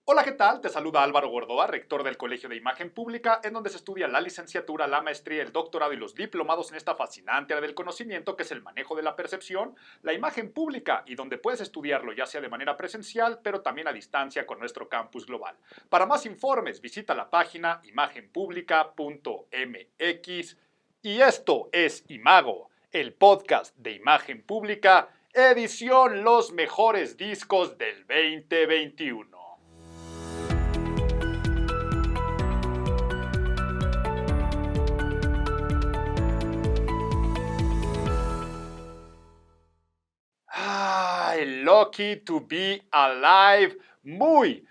Hola, ¿qué tal? Te saluda Álvaro Gordoa, rector del Colegio de Imagen Pública, en donde se estudia la licenciatura, la maestría, el doctorado y los diplomados en esta fascinante área del conocimiento que es el manejo de la percepción, la imagen pública, y donde puedes estudiarlo ya sea de manera presencial, pero también a distancia con nuestro campus global. Para más informes, visita la página imagenpublica.mx. Y esto es Imago, el podcast de Imagen Pública, edición Los Mejores Discos del 2021. Lucky to be alive. Muy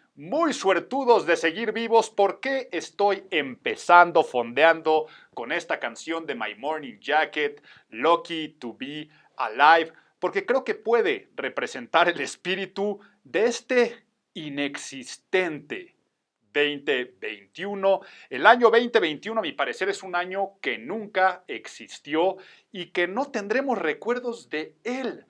suertudos de seguir vivos. ¿Por qué estoy empezando, fondeando con esta canción de My Morning Jacket, Lucky to be alive? Porque creo que puede representar el espíritu de este inexistente 2021. El año 2021, a mi parecer, es un año que nunca existió y que no tendremos recuerdos de él.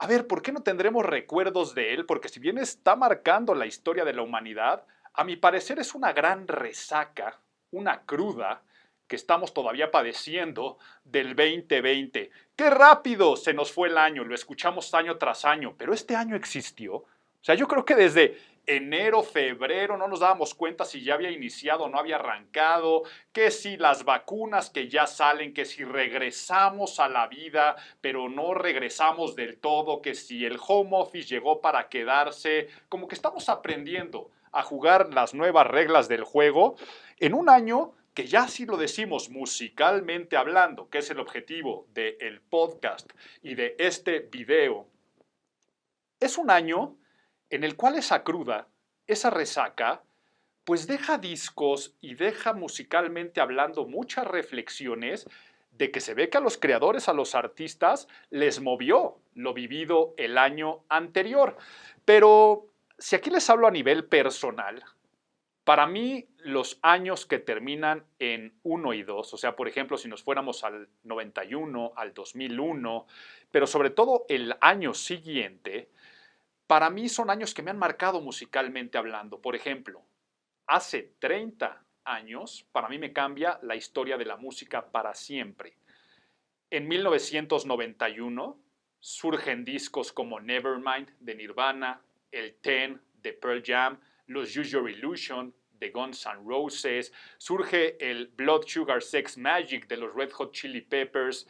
A ver, ¿por qué no tendremos recuerdos de él? Porque si bien está marcando la historia de la humanidad, a mi parecer es una gran resaca, una cruda que estamos todavía padeciendo del 2020. ¡Qué rápido se nos fue el año! Lo escuchamos año tras año, pero este año existió. O sea, yo creo que desde enero, febrero no nos dábamos cuenta si ya había iniciado o no había arrancado, que si las vacunas que ya salen, que si regresamos a la vida, pero no regresamos del todo, que si el home office llegó para quedarse, como que estamos aprendiendo a jugar las nuevas reglas del juego en un año que ya si lo decimos musicalmente hablando, que es el objetivo del podcast y de este video, es un año en el cual esa cruda, esa resaca, pues deja discos y deja musicalmente hablando muchas reflexiones de que se ve que a los creadores, a los artistas, les movió lo vivido el año anterior. Pero si aquí les hablo a nivel personal, para mí los años que terminan en 1 y 2, o sea, por ejemplo, si nos fuéramos al 91, al 2001, pero sobre todo el año siguiente, para mí son años que me han marcado musicalmente hablando. Por ejemplo, hace 30 años, para mí me cambia la historia de la música para siempre. En 1991 surgen discos como Nevermind de Nirvana, el Ten de Pearl Jam, los Use Your Illusion de Guns N' Roses, surge el Blood Sugar Sex Magic de los Red Hot Chili Peppers.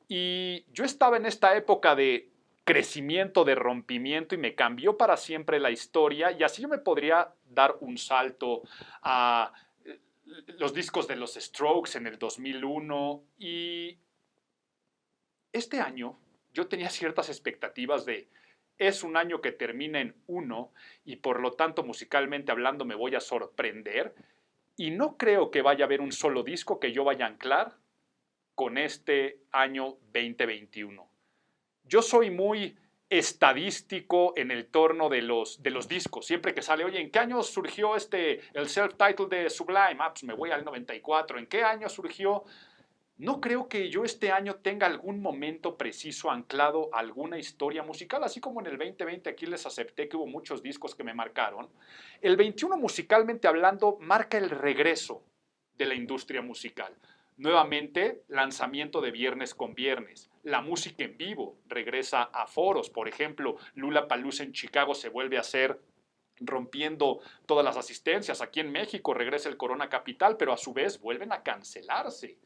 Y yo estaba en esta época de crecimiento, de rompimiento, y me cambió para siempre la historia, y así yo me podría dar un salto a los discos de los Strokes en el 2001, y este año yo tenía ciertas expectativas de, es un año que termina en 1 y por lo tanto musicalmente hablando me voy a sorprender, y no creo que vaya a haber un solo disco que yo vaya a anclar con este año 2021. Yo soy muy estadístico en el torno de los discos. Siempre que sale, oye, ¿en qué año surgió el self-title de Sublime? Pues me voy al 94. ¿En qué año surgió? No creo que yo este año tenga algún momento preciso anclado a alguna historia musical, así como en el 2020 aquí les acepté que hubo muchos discos que me marcaron. El 21 musicalmente hablando marca el regreso de la industria musical. Nuevamente, lanzamiento de viernes con viernes. La música en vivo regresa a foros. Por ejemplo, Lollapalooza en Chicago se vuelve a hacer rompiendo todas las asistencias. Aquí en México regresa el Corona Capital, pero a su vez vuelven a cancelarse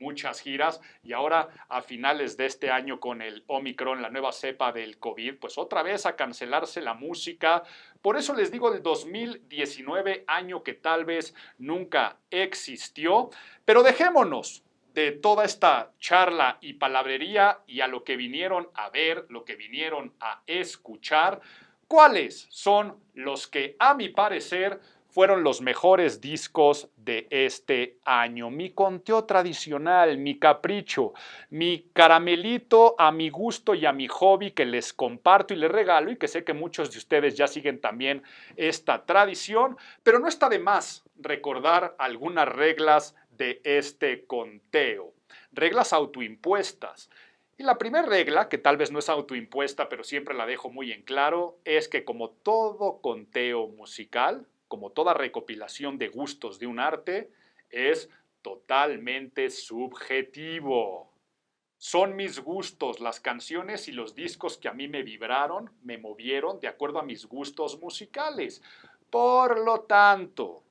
muchas giras, y ahora a finales de este año con el Omicron, la nueva cepa del COVID, pues otra vez a cancelarse la música. Por eso les digo el 2019, año que tal vez nunca existió, pero dejémonos de toda esta charla y palabrería y a lo que vinieron a ver, lo que vinieron a escuchar. ¿Cuáles son los que, a mi parecer, fueron los mejores discos de este año? Mi conteo tradicional, mi capricho, mi caramelito a mi gusto y a mi hobby que les comparto y les regalo, y que sé que muchos de ustedes ya siguen también esta tradición, pero no está de más recordar algunas reglas de este conteo. Reglas autoimpuestas. Y la primera regla, que tal vez no es autoimpuesta, pero siempre la dejo muy en claro, es que como todo conteo musical, como toda recopilación de gustos de un arte, es totalmente subjetivo. Son mis gustos, las canciones y los discos que a mí me vibraron, me movieron de acuerdo a mis gustos musicales. Por lo tanto,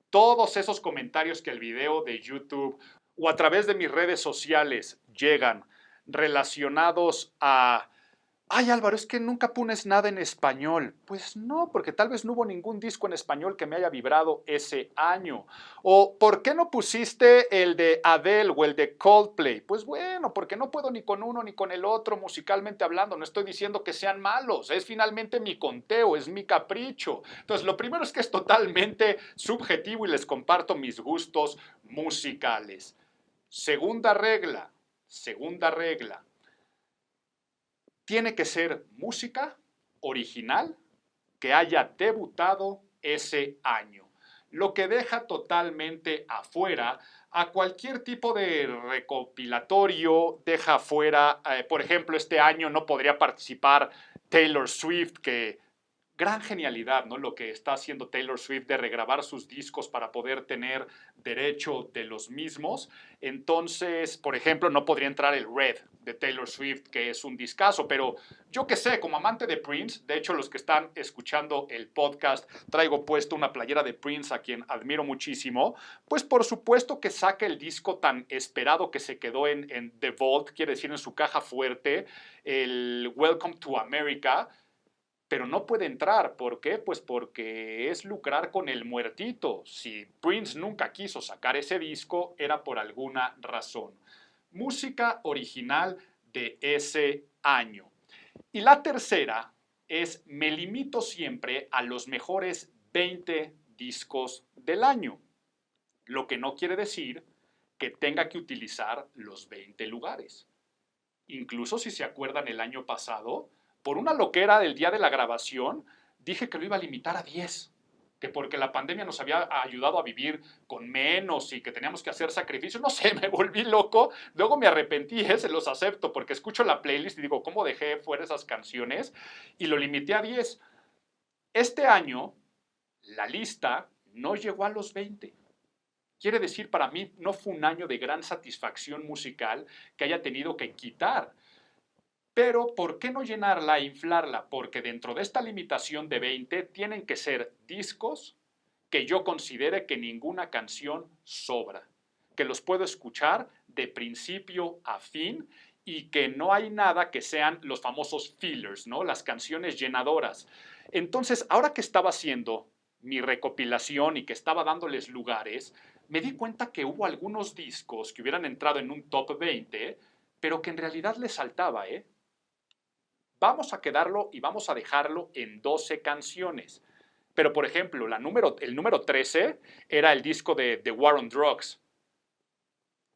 todos esos comentarios que el video de YouTube o a través de mis redes sociales llegan relacionados a, ay Álvaro, es que nunca pones nada en español. Pues no, porque tal vez no hubo ningún disco en español que me haya vibrado ese año. O ¿por qué no pusiste el de Adele o el de Coldplay? Pues bueno, porque no puedo ni con uno ni con el otro musicalmente hablando. No estoy diciendo que sean malos, es finalmente mi conteo, es mi capricho. Entonces, lo primero es que es totalmente subjetivo y les comparto mis gustos musicales. Segunda regla, tiene que ser música original que haya debutado ese año, lo que deja totalmente afuera a cualquier tipo de recopilatorio, deja afuera, por ejemplo, este año no podría participar Taylor Swift, que gran genialidad, ¿no? Lo que está haciendo Taylor Swift de regrabar sus discos para poder tener derecho de los mismos. Entonces, por ejemplo, no podría entrar el Red de Taylor Swift, que es un discazo, pero yo qué sé, como amante de Prince, de hecho los que están escuchando el podcast, traigo puesto una playera de Prince a quien admiro muchísimo, pues por supuesto que saca el disco tan esperado que se quedó en The Vault, quiere decir en su caja fuerte, el Welcome to America, pero no puede entrar. ¿Por qué? Pues porque es lucrar con el muertito. Si Prince nunca quiso sacar ese disco, era por alguna razón. Música original de ese año. Y la tercera es, me limito siempre a los mejores 20 discos del año, lo que no quiere decir que tenga que utilizar los 20 lugares. Incluso si se acuerdan el año pasado, por una loquera del día de la grabación, dije que lo iba a limitar a 10, que porque la pandemia nos había ayudado a vivir con menos y que teníamos que hacer sacrificios. No sé, me volví loco. Luego me arrepentí, se los acepto, porque escucho la playlist y digo, ¿cómo dejé fuera esas canciones? Y lo limité a 10. Este año, la lista no llegó a los 20. Quiere decir, para mí no fue un año de gran satisfacción musical que haya tenido que quitar. Pero, ¿por qué no llenarla e inflarla? Porque dentro de esta limitación de 20 tienen que ser discos que yo considere que ninguna canción sobra, que los puedo escuchar de principio a fin y que no hay nada que sean los famosos fillers, ¿no? Las canciones llenadoras. Entonces, ahora que estaba haciendo mi recopilación y que estaba dándoles lugares, me di cuenta que hubo algunos discos que hubieran entrado en un top 20, pero que en realidad les saltaba, ¿eh? Vamos a quedarlo y vamos a dejarlo en 12 canciones. Pero, por ejemplo, el número 13 era el disco de The War on Drugs.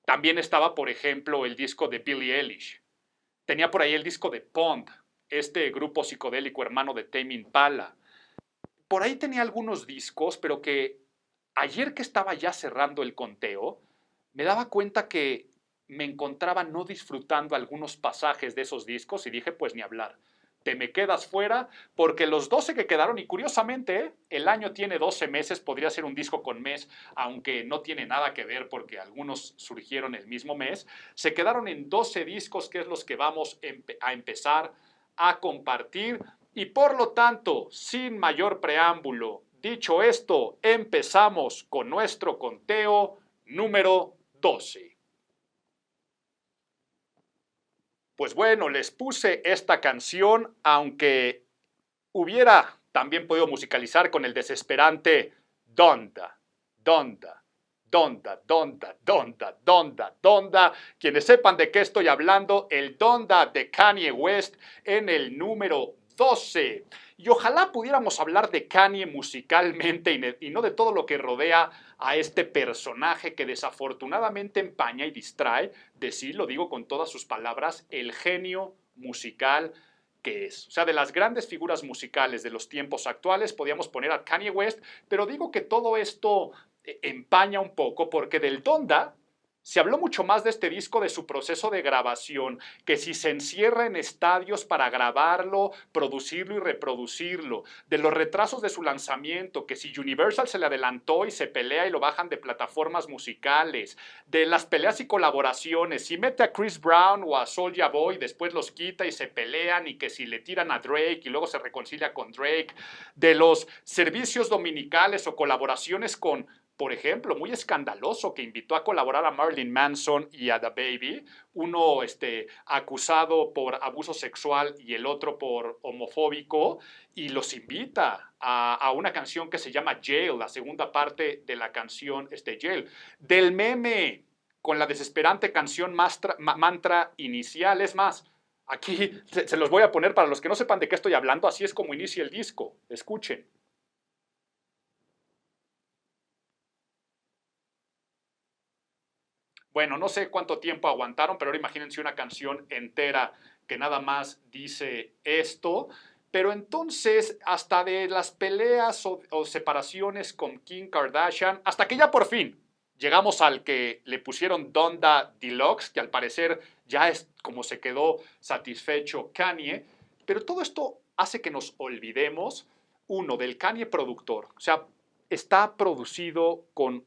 También estaba, por ejemplo, el disco de Billie Eilish. Tenía por ahí el disco de Pond, este grupo psicodélico hermano de Tame Impala. Por ahí tenía algunos discos, pero que ayer que estaba ya cerrando el conteo, me daba cuenta que me encontraba no disfrutando algunos pasajes de esos discos y dije, pues ni hablar. Te me quedas fuera porque los 12 que quedaron, y curiosamente, el año tiene 12 meses, podría ser un disco con mes, aunque no tiene nada que ver porque algunos surgieron el mismo mes, se quedaron en 12 discos, que es los que vamos a empezar a compartir. Y por lo tanto, sin mayor preámbulo, dicho esto, empezamos con nuestro conteo número 12. Pues bueno, les puse esta canción, aunque hubiera también podido musicalizar con el desesperante Donda, Donda, Donda, Donda, Donda, Donda, Donda. Quienes sepan de qué estoy hablando, el Donda de Kanye West en el número 12. Y ojalá pudiéramos hablar de Kanye musicalmente y no de todo lo que rodea a este personaje que desafortunadamente empaña y distrae, de sí, lo digo con todas sus palabras, el genio musical que es. O sea, de las grandes figuras musicales de los tiempos actuales, podíamos poner a Kanye West, pero digo que todo esto empaña un poco porque del Donda Se habló mucho más de este disco, de su proceso de grabación, que si se encierra en estadios para grabarlo, producirlo y reproducirlo, de los retrasos de su lanzamiento, que si Universal se le adelantó y se pelea y lo bajan de plataformas musicales, de las peleas y colaboraciones, si mete a Chris Brown o a Soulja Boy, después los quita y se pelean, y que si le tiran a Drake y luego se reconcilia con Drake, de los servicios dominicales o colaboraciones con, por ejemplo, muy escandaloso, que invitó a colaborar a Marilyn Manson y a DaBaby, uno acusado por abuso sexual y el otro por homofóbico, y los invita a una canción que se llama Jail, la segunda parte de la canción Jail, del meme con la desesperante canción mantra inicial. Es más, aquí se los voy a poner para los que no sepan de qué estoy hablando, así es como inicia el disco. Escuchen. Bueno, no sé cuánto tiempo aguantaron, pero ahora imagínense una canción entera que nada más dice esto. Pero entonces, hasta de las peleas o separaciones con Kim Kardashian, hasta que ya por fin llegamos al que le pusieron Donda Deluxe, que al parecer ya es como se quedó satisfecho Kanye. Pero todo esto hace que nos olvidemos, uno, del Kanye productor. O sea, está producido con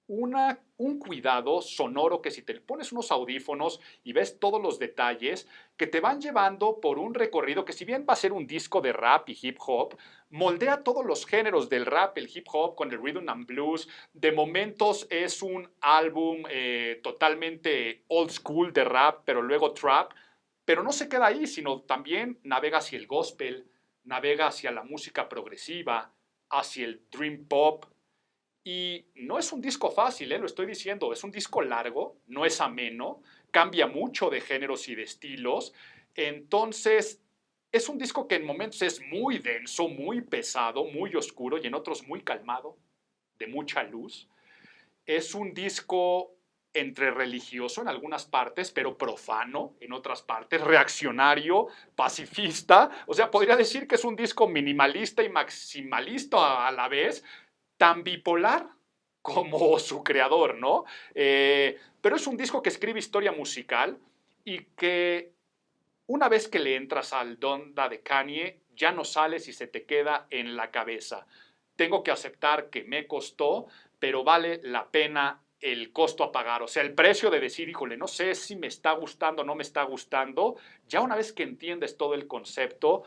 un cuidado sonoro, que si te pones unos audífonos y ves todos los detalles, que te van llevando por un recorrido que, si bien va a ser un disco de rap y hip hop, moldea todos los géneros del rap, el hip hop con el rhythm and blues. De momentos es un álbum totalmente old school de rap, pero luego trap. Pero no se queda ahí, sino también navega hacia el gospel, navega hacia la música progresiva, hacia el dream pop. Y no es un disco fácil, lo estoy diciendo, es un disco largo, no es ameno, cambia mucho de géneros y de estilos. Entonces, es un disco que en momentos es muy denso, muy pesado, muy oscuro, y en otros muy calmado, de mucha luz. Es un disco entre religioso en algunas partes, pero profano en otras partes, reaccionario, pacifista. O sea, podría decir que es un disco minimalista y maximalista a la vez, tan bipolar como su creador, ¿no? Pero es un disco que escribe historia musical y que, una vez que le entras al Donda de Kanye, ya no sales y se te queda en la cabeza. Tengo que aceptar que me costó, pero vale la pena el costo a pagar. O sea, el precio de decir, híjole, no sé si me está gustando o no me está gustando, ya una vez que entiendes todo el concepto,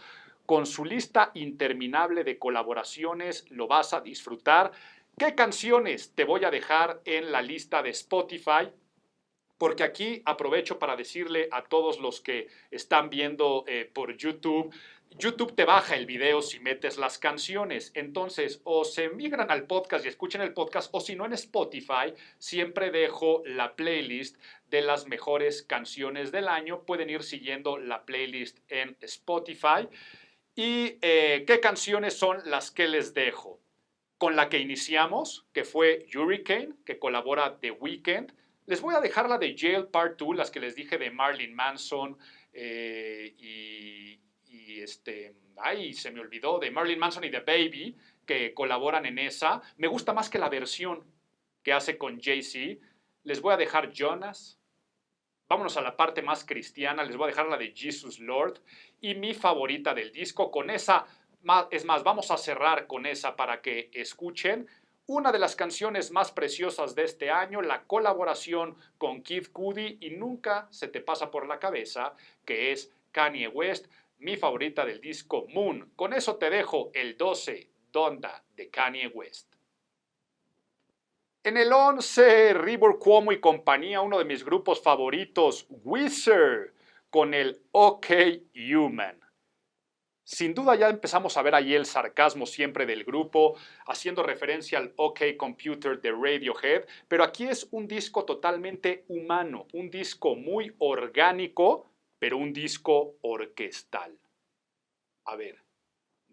con su lista interminable de colaboraciones lo vas a disfrutar. ¿Qué canciones te voy a dejar en la lista de Spotify? Porque aquí aprovecho para decirle a todos los que están viendo por YouTube, YouTube te baja el video si metes las canciones. Entonces, o se migran al podcast y escuchen el podcast, o si no, en Spotify siempre dejo la playlist de las mejores canciones del año. Pueden ir siguiendo la playlist en Spotify. ¿Y qué canciones son las que les dejo? Con la que iniciamos, que fue Hurricane, que colabora The Weeknd. Les voy a dejar la de Jail Part 2, las que les dije de Marilyn Manson ay, se me olvidó, de Marilyn Manson y The Baby, que colaboran en esa. Me gusta más que la versión que hace con Jay-Z. Les voy a dejar Jonas. Vámonos a la parte más cristiana, les voy a dejar la de Jesus Lord, y mi favorita del disco. Con esa, es más, vamos a cerrar con esa para que escuchen una de las canciones más preciosas de este año, la colaboración con Kid Cudi, y nunca se te pasa por la cabeza, que es Kanye West, mi favorita del disco Moon. Con eso te dejo el 12, Donda, de Kanye West. En el 11, Rivers Cuomo y compañía, uno de mis grupos favoritos, Weezer, con el OK Human. Sin duda ya empezamos a ver ahí el sarcasmo siempre del grupo, haciendo referencia al OK Computer de Radiohead, pero aquí es un disco totalmente humano, un disco muy orgánico, pero un disco orquestal. A ver,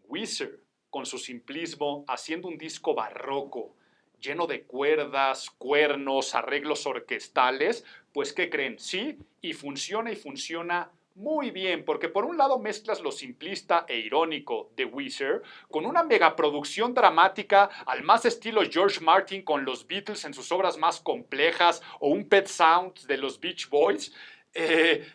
Weezer, con su simplismo, haciendo un disco barroco, lleno de cuerdas, cuernos, arreglos orquestales, pues ¿qué creen? Sí, y funciona Muy bien, porque por un lado mezclas lo simplista e irónico de Weezer con una megaproducción dramática al más estilo George Martin con los Beatles en sus obras más complejas o un Pet Sounds de los Beach Boys. eh,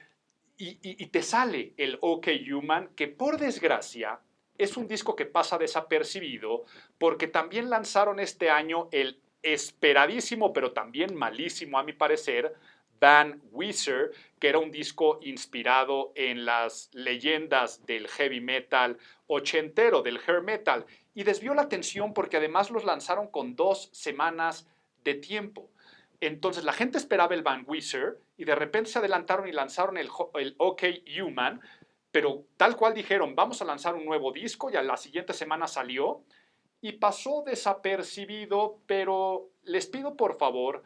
y te sale el OK Human, que por desgracia es un disco que pasa desapercibido porque también lanzaron este año el esperadísimo, pero también malísimo a mi parecer, Van Weezer, que era un disco inspirado en las leyendas del heavy metal ochentero, del hair metal, y desvió la atención porque además los lanzaron con 2 semanas de tiempo. Entonces la gente esperaba el Van Weezer y de repente se adelantaron y lanzaron el OK Human, pero tal cual dijeron, vamos a lanzar un nuevo disco y a la siguiente semana salió y pasó desapercibido, pero les pido por favor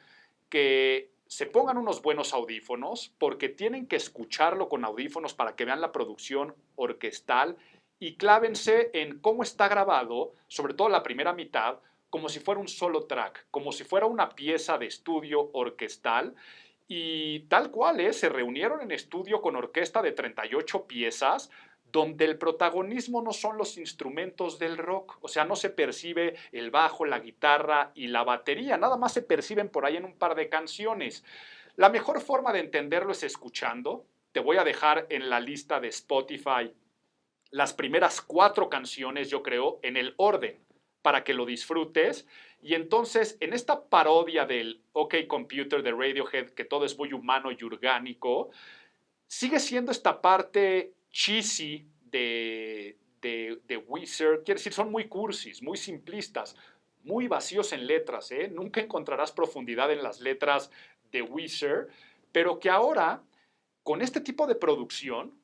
que se pongan unos buenos audífonos porque tienen que escucharlo con audífonos para que vean la producción orquestal y clávense en cómo está grabado, sobre todo la primera mitad, como si fuera un solo track, como si fuera una pieza de estudio orquestal. Y tal cual, se reunieron en estudio con orquesta de 38 piezas, donde el protagonismo no son los instrumentos del rock, o sea, no se percibe el bajo, la guitarra y la batería, nada más se perciben por ahí en un par de canciones. La mejor forma de entenderlo es escuchando. Te voy a dejar en la lista de Spotify las primeras 4 canciones, yo creo, en el orden, para que lo disfrutes. Y entonces, en esta parodia del OK Computer de Radiohead, que todo es muy humano y orgánico, sigue siendo esta parte cheesy de Weezer. Quiere decir, son muy cursis, muy simplistas, muy vacíos en letras. Nunca encontrarás profundidad en las letras de Weezer, pero que ahora, con este tipo de producción,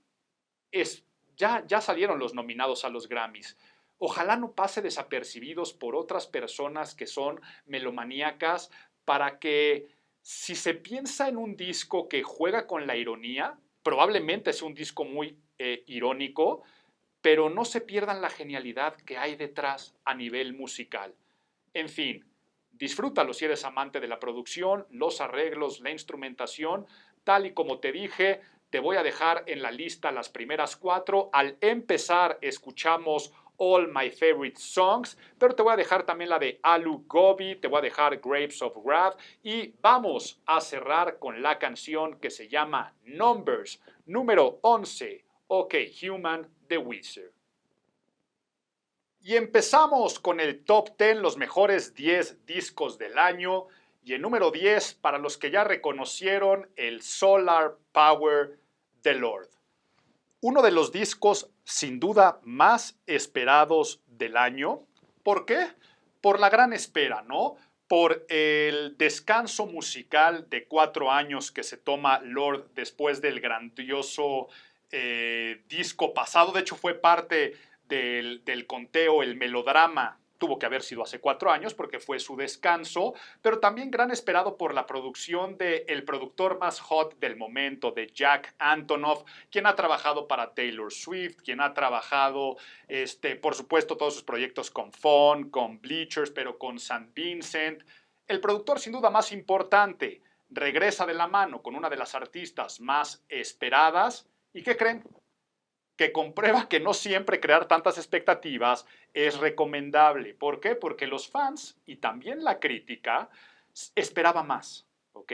ya salieron los nominados a los Grammys. Ojalá no pase desapercibidos por otras personas que son melomaníacas para que si se piensa en un disco que juega con la ironía, probablemente es un disco muy irónico, pero no se pierdan la genialidad que hay detrás a nivel musical. En fin, disfrútalo si eres amante de la producción, los arreglos, la instrumentación. Tal y como te dije, te voy a dejar en la lista las primeras 4. Al empezar escuchamos All My Favorite Songs, pero te voy a dejar también la de Alu Gobi, te voy a dejar Grapes of Wrath y vamos a cerrar con la canción que se llama Numbers, número 11, OK Human, de Weezer. Y empezamos con el top 10, los mejores 10 discos del año. Y el número 10, para los que ya reconocieron, el Solar Power de Lord. Uno de los discos sin duda más esperados del año. ¿Por qué? Por la gran espera, ¿no? Por el descanso musical de 4 años que se toma Lord después del grandioso disco pasado. De hecho, fue parte del conteo, el melodrama tuvo que haber sido hace 4 años porque fue su descanso, pero también gran esperado por la producción del productor más hot del momento, de Jack Antonoff, quien ha trabajado para Taylor Swift, quien ha trabajado, por supuesto, todos sus proyectos con Fun, con Bleachers, pero con St. Vincent. El productor sin duda más importante regresa de la mano con una de las artistas más esperadas. ¿Y qué creen? Que comprueba que no siempre crear tantas expectativas es recomendable. ¿Por qué? Porque los fans y también la crítica esperaba más, ¿ok?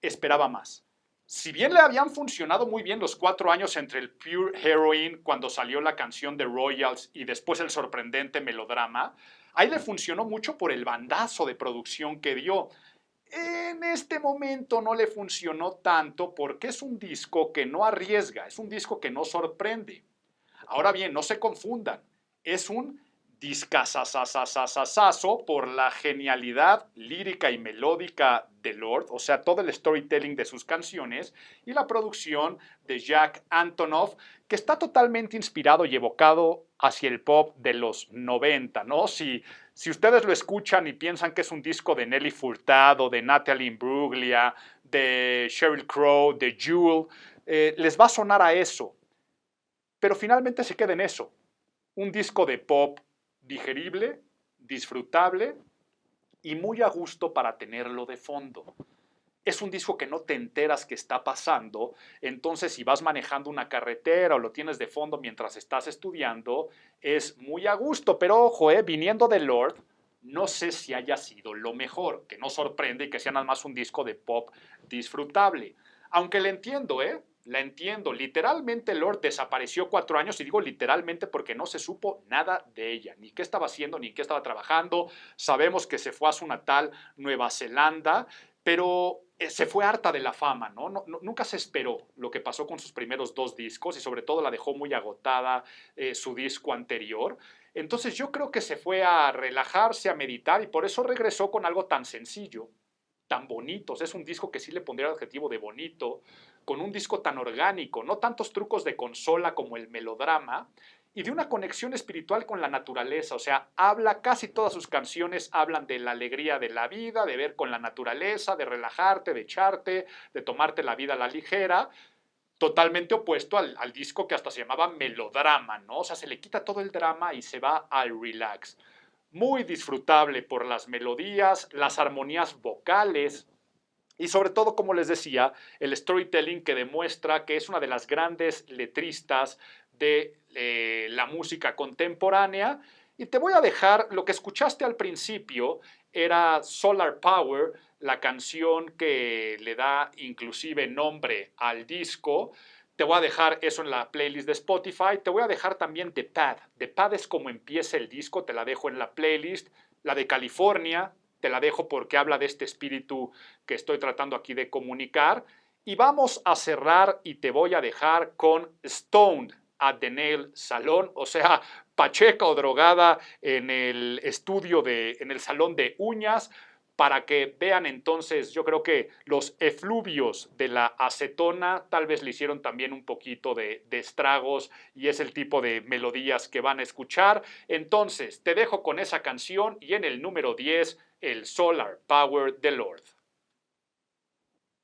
Esperaba más. Si bien le habían funcionado muy bien los 4 años entre el Pure Heroine, cuando salió la canción de Royals, y después el sorprendente melodrama, ahí le funcionó mucho por el bandazo de producción que dio. En este momento no le funcionó tanto porque es un disco que no arriesga, es un disco que no sorprende. Ahora bien, no se confundan, es un discazazazazazazo por la genialidad lírica y melódica de Lord, o sea, todo el storytelling de sus canciones y la producción de Jack Antonoff, que está totalmente inspirado y evocado hacia el pop de los 90, ¿no? Si ustedes lo escuchan y piensan que es un disco de Nelly Furtado, de Natalie Imbruglia, de Sheryl Crow, de Jewel, les va a sonar a eso, pero finalmente se queda en eso. Un disco de pop digerible, disfrutable y muy a gusto para tenerlo de fondo. es un disco que no te enteras que está pasando, entonces si vas manejando una carretera o lo tienes de fondo mientras estás estudiando, es muy a gusto, pero ojo, viniendo de Lord, no sé si haya sido lo mejor, que no sorprende y que sea nada más un disco de pop disfrutable. Aunque la entiendo, la entiendo. Literalmente Lord desapareció 4 años y digo literalmente porque no se supo nada de ella, ni qué estaba haciendo, ni qué estaba trabajando. Sabemos que se fue a su natal Nueva Zelanda, pero se fue harta de la fama, ¿no? Nunca se esperó lo que pasó con sus primeros 2 discos y sobre todo la dejó muy agotada su disco anterior. Entonces yo creo que se fue a relajarse, a meditar y por eso regresó con algo tan sencillo, tan bonito. O sea, es un disco que sí le pondría el adjetivo de bonito, con un disco tan orgánico, no tantos trucos de consola como el melodrama, y de una conexión espiritual con la naturaleza. O sea, casi todas sus canciones hablan de la alegría de la vida, de ver con la naturaleza, de relajarte, de echarte, de tomarte la vida a la ligera, totalmente opuesto al disco que hasta se llamaba melodrama, ¿no? O sea, se le quita todo el drama y se va al relax. Muy disfrutable por las melodías, las armonías vocales, y sobre todo, como les decía, el storytelling que demuestra que es una de las grandes letristas de la música contemporánea. Y te voy a dejar, lo que escuchaste al principio era Solar Power, la canción que le da inclusive nombre al disco. Te voy a dejar eso en la playlist de Spotify. Te voy a dejar también The Pad. The Pad es como empieza el disco, te la dejo en la playlist. La de California, te la dejo porque habla de este espíritu que estoy tratando aquí de comunicar. Y vamos a cerrar y te voy a dejar con Stoned at the Nail Salon, o sea, pacheca o drogada en el estudio en el salón de uñas, para que vean entonces, yo creo que los efluvios de la acetona tal vez le hicieron también un poquito de estragos y es el tipo de melodías que van a escuchar. Entonces, te dejo con esa canción y en el número 10, el Solar Power de Lord.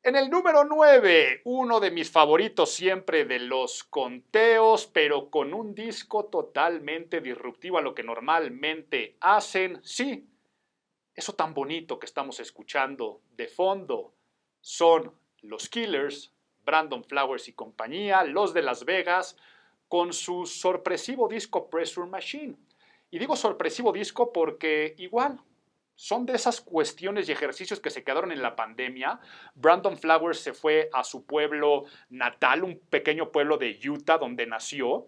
En el número 9, uno de mis favoritos siempre de los conteos, pero con un disco totalmente disruptivo a lo que normalmente hacen. Sí, eso tan bonito que estamos escuchando de fondo son los Killers, Brandon Flowers y compañía, los de Las Vegas, con su sorpresivo disco Pressure Machine. Y digo sorpresivo disco porque igual son de esas cuestiones y ejercicios que se quedaron en la pandemia. Brandon Flowers se fue a su pueblo natal, un pequeño pueblo de Utah donde nació,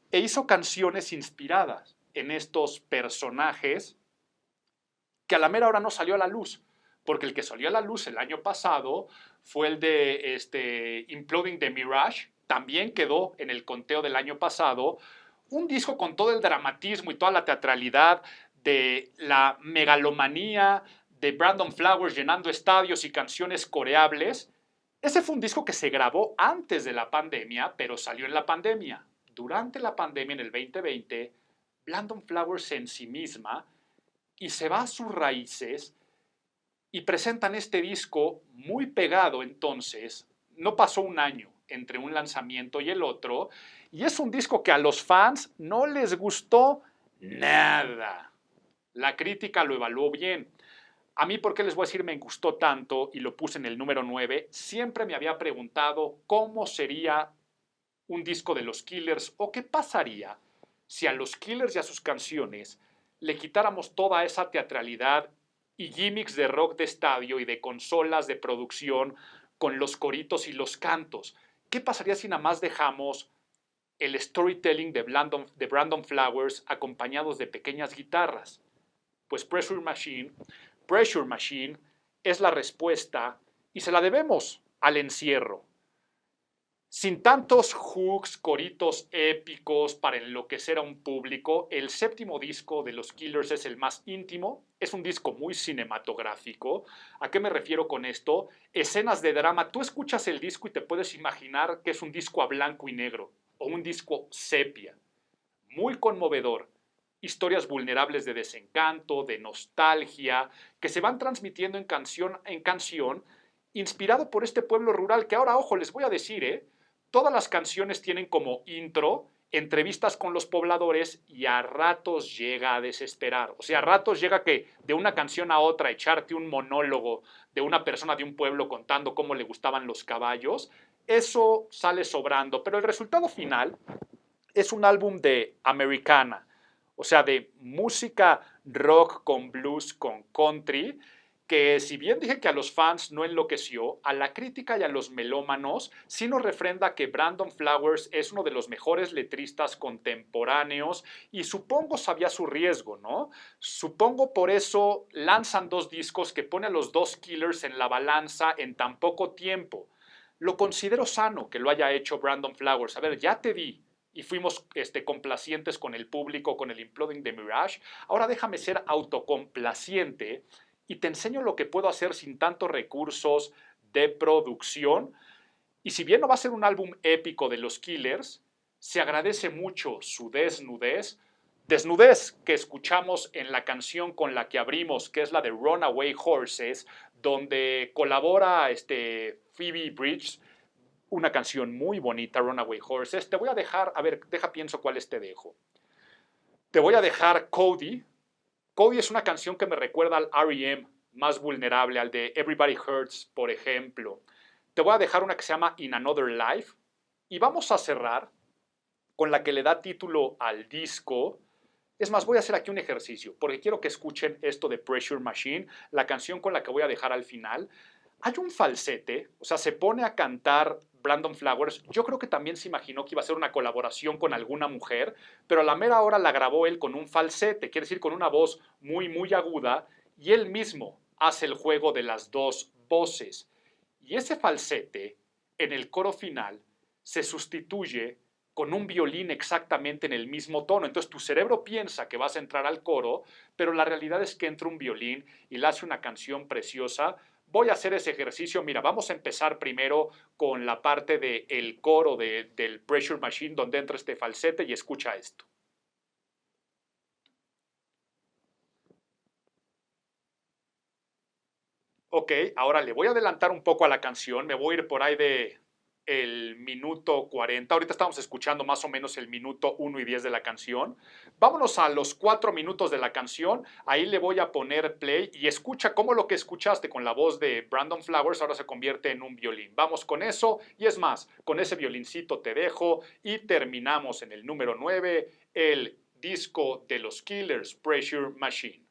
e hizo canciones inspiradas en estos personajes que a la mera hora no salió a la luz, porque el que salió a la luz el año pasado fue el de Imploding the Mirage, también quedó en el conteo del año pasado, un disco con todo el dramatismo y toda la teatralidad de la megalomanía de Brandon Flowers llenando estadios y canciones coreables. Ese fue un disco que se grabó antes de la pandemia, pero salió en la pandemia. Durante la pandemia, en el 2020, Brandon Flowers en sí misma y se va a sus raíces y presentan este disco muy pegado entonces, no pasó un año entre un lanzamiento y el otro, y es un disco que a los fans no les gustó nada. La crítica lo evaluó bien. A mí, ¿por qué les voy a decir me gustó tanto y lo puse en el número 9? Siempre me había preguntado cómo sería un disco de los Killers o qué pasaría si a los Killers y a sus canciones le quitáramos toda esa teatralidad y gimmicks de rock de estadio y de consolas de producción con los coritos y los cantos. ¿Qué pasaría si nada más dejamos el storytelling de Brandon Flowers acompañados de pequeñas guitarras? Pues Pressure Machine es la respuesta y se la debemos al encierro. Sin tantos hooks, coritos épicos para enloquecer a un público, el séptimo disco de los Killers es el más íntimo, es un disco muy cinematográfico. ¿A qué me refiero con esto? Escenas de drama. Tú escuchas el disco y te puedes imaginar que es un disco a blanco y negro o un disco sepia. Muy conmovedor. Historias vulnerables de desencanto, de nostalgia, que se van transmitiendo en canción, inspirado por este pueblo rural que ahora, ojo, les voy a decir, todas las canciones tienen como intro entrevistas con los pobladores y a ratos llega a desesperar. O sea, a ratos llega que de una canción a otra echarte un monólogo de una persona de un pueblo contando cómo le gustaban los caballos, eso sale sobrando. Pero el resultado final es un álbum de americana, o sea, de música rock con blues con country, que si bien dije que a los fans no enloqueció, a la crítica y a los melómanos sí nos refrenda que Brandon Flowers es uno de los mejores letristas contemporáneos y supongo sabía su riesgo, ¿no? Supongo por eso lanzan dos discos que pone a los dos Killers en la balanza en tan poco tiempo. Lo considero sano que lo haya hecho Brandon Flowers. A ver, ya te di y fuimos complacientes con el público, con el Imploding de Mirage. Ahora déjame ser autocomplaciente y te enseño lo que puedo hacer sin tantos recursos de producción. Y si bien no va a ser un álbum épico de los Killers, se agradece mucho su desnudez, desnudez que escuchamos en la canción con la que abrimos, que es la de Runaway Horses, donde colabora Phoebe Bridgers, una canción muy bonita, Runaway Horses. Te voy a dejar, a ver, deja pienso cuáles te dejo. Te voy a dejar Cody. Cody es una canción que me recuerda al R.E.M. más vulnerable, al de Everybody Hurts, por ejemplo. Te voy a dejar una que se llama In Another Life. Y vamos a cerrar con la que le da título al disco. Es más, voy a hacer aquí un ejercicio, porque quiero que escuchen esto de Pressure Machine, la canción con la que voy a dejar al final. Hay un falsete, o sea, se pone a cantar Brandon Flowers. Yo creo que también se imaginó que iba a ser una colaboración con alguna mujer, pero a la mera hora la grabó él con un falsete, quiere decir con una voz muy, muy aguda, y él mismo hace el juego de las dos voces. Y ese falsete, en el coro final, se sustituye con un violín exactamente en el mismo tono. Entonces tu cerebro piensa que vas a entrar al coro, pero la realidad es que entra un violín y le hace una canción preciosa. Voy a hacer ese ejercicio. Mira, vamos a empezar primero con la parte del coro del Pressure Machine, donde entra este falsete y escucha esto. Ok, ahora le voy a adelantar un poco a la canción. Me voy a ir por ahí de el minuto 40. Ahorita estamos escuchando más o menos el minuto 1 y 10 de la canción. Vámonos a los 4 minutos de la canción. Ahí le voy a poner play y escucha cómo lo que escuchaste con la voz de Brandon Flowers ahora se convierte en un violín. Vamos con eso y es más, con ese violincito te dejo y terminamos en el número 9, el disco de los Killers, Pressure Machine.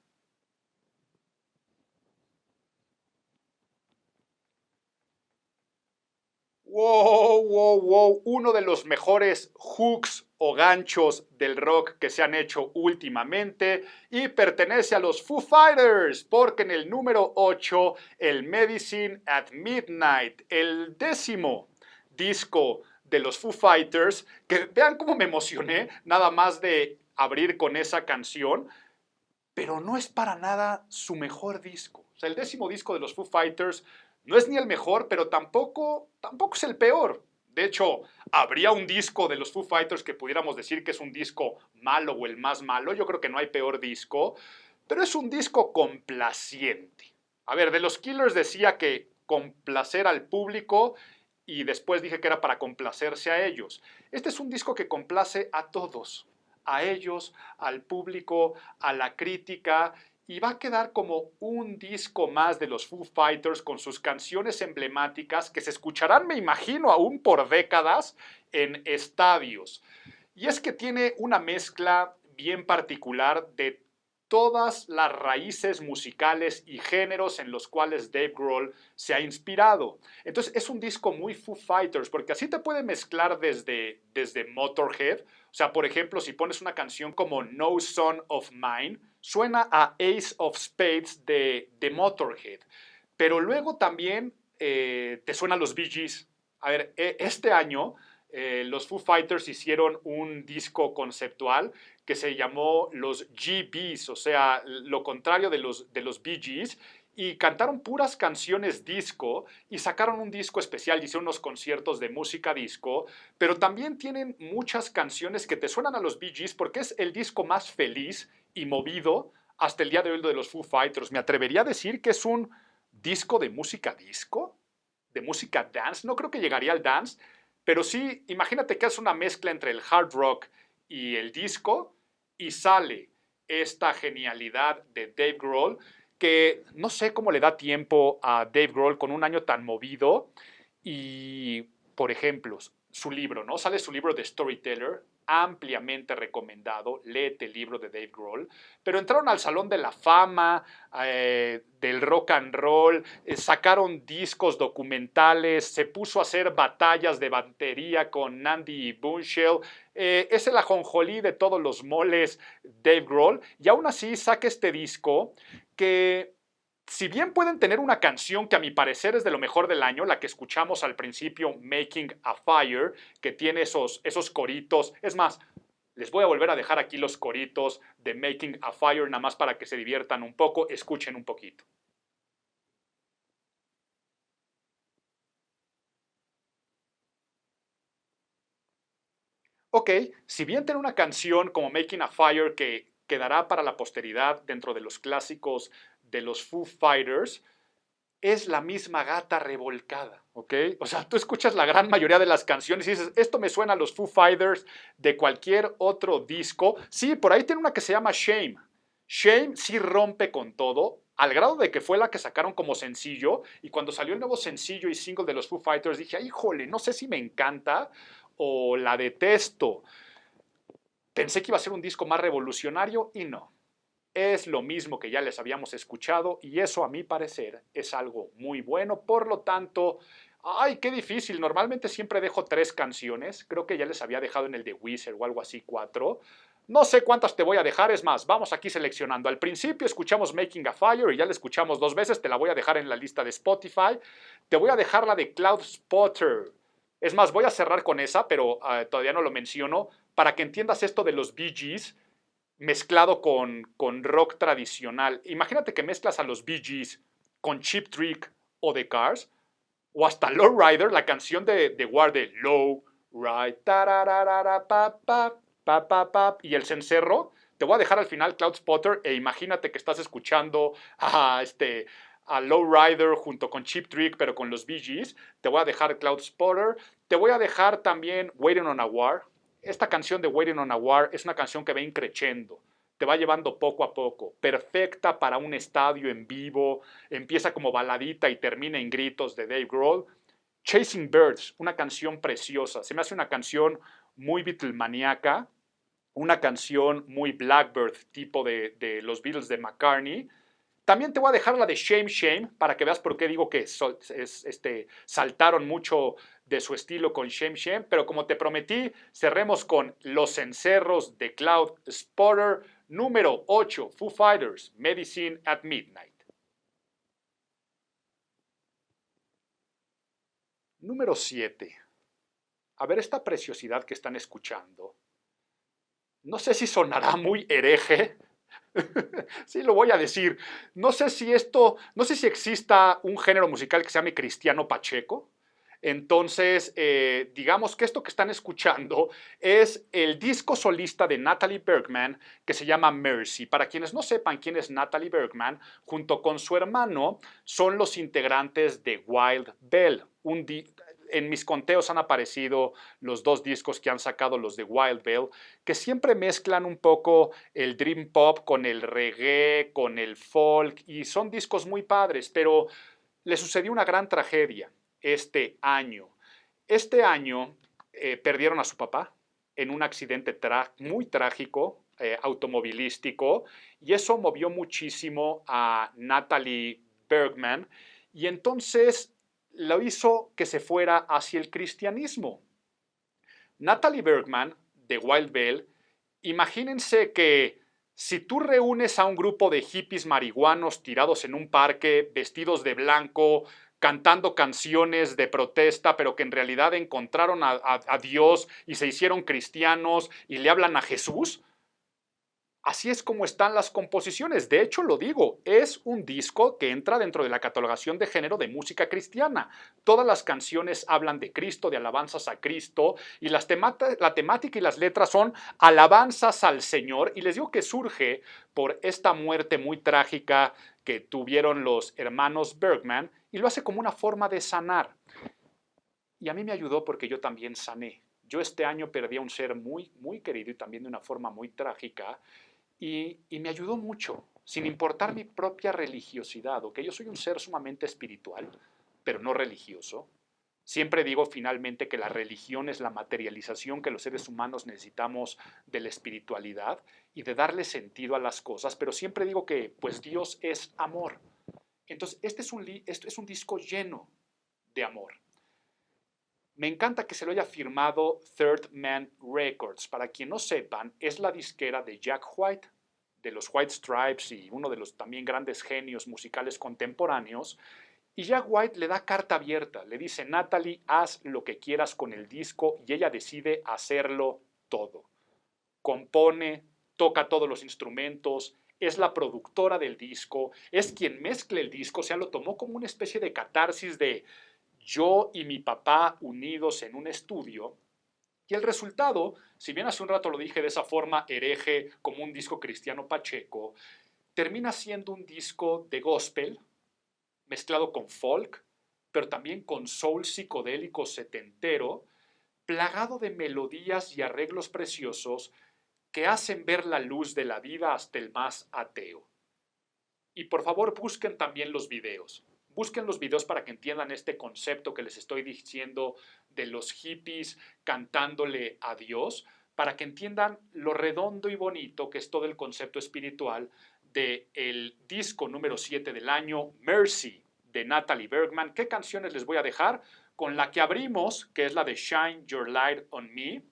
Wow, wow, wow, uno de los mejores hooks o ganchos del rock que se han hecho últimamente y pertenece a los Foo Fighters, porque en el número 8, el Medicine at Midnight, el 10º disco de los Foo Fighters, que vean cómo me emocioné nada más de abrir con esa canción, pero no es para nada su mejor disco. O sea, el 10º disco de los Foo Fighters no es ni el mejor, pero tampoco es el peor. De hecho, habría un disco de los Foo Fighters que pudiéramos decir que es un disco malo o el más malo. Yo creo que no hay peor disco, pero es un disco complaciente. A ver, de los Killers decía que complacer al público y después dije que era para complacerse a ellos. Este es un disco que complace a todos, a ellos, al público, a la crítica, y va a quedar como un disco más de los Foo Fighters con sus canciones emblemáticas que se escucharán, me imagino, aún por décadas en estadios. Y es que tiene una mezcla bien particular de todas las raíces musicales y géneros en los cuales Dave Grohl se ha inspirado. Entonces es un disco muy Foo Fighters, porque así te puede mezclar desde Motorhead. O sea, por ejemplo, si pones una canción como No Son of Mine, suena a Ace of Spades de Motorhead. Pero luego también te suenan los Bee Gees. A ver, este año los Foo Fighters hicieron un disco conceptual que se llamó los GBs, o sea, lo contrario de los Bee Gees, y cantaron puras canciones disco y sacaron un disco especial, hicieron unos conciertos de música disco, pero también tienen muchas canciones que te suenan a los Bee Gees porque es el disco más feliz y movido hasta el día de hoy de los Foo Fighters. Me atrevería a decir que es un disco de música disco, de música dance, no creo que llegaría al dance, pero sí, imagínate que es una mezcla entre el hard rock y el disco y sale esta genialidad de Dave Grohl que no sé cómo le da tiempo a Dave Grohl con un año tan movido y, por ejemplo, su libro, ¿no? Sale su libro de Storyteller, ampliamente recomendado, léete el libro de Dave Grohl, pero entraron al Salón de la Fama del rock and roll, sacaron discos documentales, se puso a hacer batallas de batería con Andy Bunchel, es el ajonjolí de todos los moles Dave Grohl, y aún así saca este disco que si bien pueden tener una canción que a mi parecer es de lo mejor del año, la que escuchamos al principio, Making a Fire, que tiene esos coritos, es más, les voy a volver a dejar aquí los coritos de Making a Fire, nada más para que se diviertan un poco, escuchen un poquito. Ok, si bien tiene una canción como Making a Fire que quedará para la posteridad dentro de los clásicos de los Foo Fighters, es la misma gata revolcada, ¿ok? O sea, tú escuchas la gran mayoría de las canciones y dices, esto me suena a los Foo Fighters de cualquier otro disco. Sí, por ahí tiene una que se llama Shame. Shame sí rompe con todo, al grado de que fue la que sacaron como sencillo, y cuando salió el nuevo sencillo y single de los Foo Fighters dije, "Ay, híjole, no sé si me encanta o la detesto". Pensé que iba a ser un disco más revolucionario y no. Es lo mismo que ya les habíamos escuchado y eso a mi parecer es algo muy bueno. Por lo tanto, ay, qué difícil. Normalmente siempre dejo 3 canciones. Creo que ya les había dejado en el de Weezer o algo así 4. No sé cuántas te voy a dejar, es más, vamos aquí seleccionando. Al principio escuchamos Making a Fire y ya la escuchamos 2 veces, te la voy a dejar en la lista de Spotify. Te voy a dejar la de Cloud Spotter. Es más, voy a cerrar con esa, pero todavía no lo menciono, para que entiendas esto de los Bee Gees mezclado con rock tradicional. Imagínate que mezclas a los Bee Gees con Cheap Trick o The Cars, o hasta Low Rider, la canción de War de Low Ride, pa, pa, y el cencerro. Te voy a dejar al final Cloud Spotter e imagínate que estás escuchando a Low Rider junto con Cheap Trick, pero con los Bee Gees. Te voy a dejar Cloud Spotter. Te voy a dejar también Waiting on a War. Esta canción de Waiting on a War es una canción que va increciendo, te va llevando poco a poco, perfecta para un estadio en vivo, empieza como baladita y termina en gritos de Dave Grohl. Chasing Birds, una canción preciosa, se me hace una canción muy Beatlemaníaca, una canción muy Blackbird, tipo de los Beatles de McCartney. También te voy a dejar la de Shame Shame para que veas por qué digo que saltaron mucho de su estilo con Shame Shame, pero como te prometí, cerremos con Los Encerros de Cloud Spotter, número 8, Foo Fighters, Medicine at Midnight. Número 7. A ver, esta preciosidad que están escuchando, no sé si sonará muy hereje, sí lo voy a decir, no sé si exista un género musical que se llame Cristiano Pacheco. Entonces, digamos que esto que están escuchando es el disco solista de Natalie Bergman que se llama Mercy. Para quienes no sepan quién es Natalie Bergman, junto con su hermano son los integrantes de Wild Bell. En mis conteos han aparecido los 2 discos que han sacado los de Wild Bell, que siempre mezclan un poco el dream pop con el reggae, con el folk, y son discos muy padres, pero le sucedió una gran tragedia este año. Este año perdieron a su papá en un accidente muy trágico, automovilístico, y eso movió muchísimo a Natalie Bergman, y entonces lo hizo que se fuera hacia el cristianismo. Natalie Bergman, de Wild Bell, imagínense que si tú reúnes a un grupo de hippies marihuanos tirados en un parque, vestidos de blanco, cantando canciones de protesta, pero que en realidad encontraron a Dios y se hicieron cristianos y le hablan a Jesús, así es como están las composiciones. De hecho, lo digo, es un disco que entra dentro de la catalogación de género de música cristiana. Todas las canciones hablan de Cristo, de alabanzas a Cristo, y la temática y las letras son alabanzas al Señor. Y les digo que surge por esta muerte muy trágica que tuvieron los hermanos Bergman, y lo hace como una forma de sanar. Y a mí me ayudó porque yo también sané. Yo este año perdí a un ser muy, muy querido y también de una forma muy trágica y me ayudó mucho, sin importar mi propia religiosidad, o que yo soy un ser sumamente espiritual, pero no religioso. Siempre digo finalmente que la religión es la materialización que los seres humanos necesitamos de la espiritualidad y de darle sentido a las cosas, pero siempre digo que pues Dios es amor. Entonces, este es un disco lleno de amor. Me encanta que se lo haya firmado Third Man Records. Para quien no sepan, es la disquera de Jack White, de los White Stripes y uno de los también grandes genios musicales contemporáneos. Y Jack White le da carta abierta, le dice, Natalie, haz lo que quieras con el disco y ella decide hacerlo todo. Compone, toca todos los instrumentos, es la productora del disco, es quien mezcla el disco, o sea, lo tomó como una especie de catarsis de yo y mi papá unidos en un estudio. Y el resultado, si bien hace un rato lo dije de esa forma hereje como un disco cristiano pacheco, termina siendo un disco de gospel mezclado con folk, pero también con soul psicodélico setentero, plagado de melodías y arreglos preciosos que hacen ver la luz de la vida hasta el más ateo. Y por favor busquen también los videos. Busquen los videos para que entiendan este concepto que les estoy diciendo de los hippies cantándole a Dios, para que entiendan lo redondo y bonito que es todo el concepto espiritual del disco número 7 del año, Mercy, de Natalie Bergman. ¿Qué canciones les voy a dejar? Con la que abrimos, que es la de Shine Your Light on Me.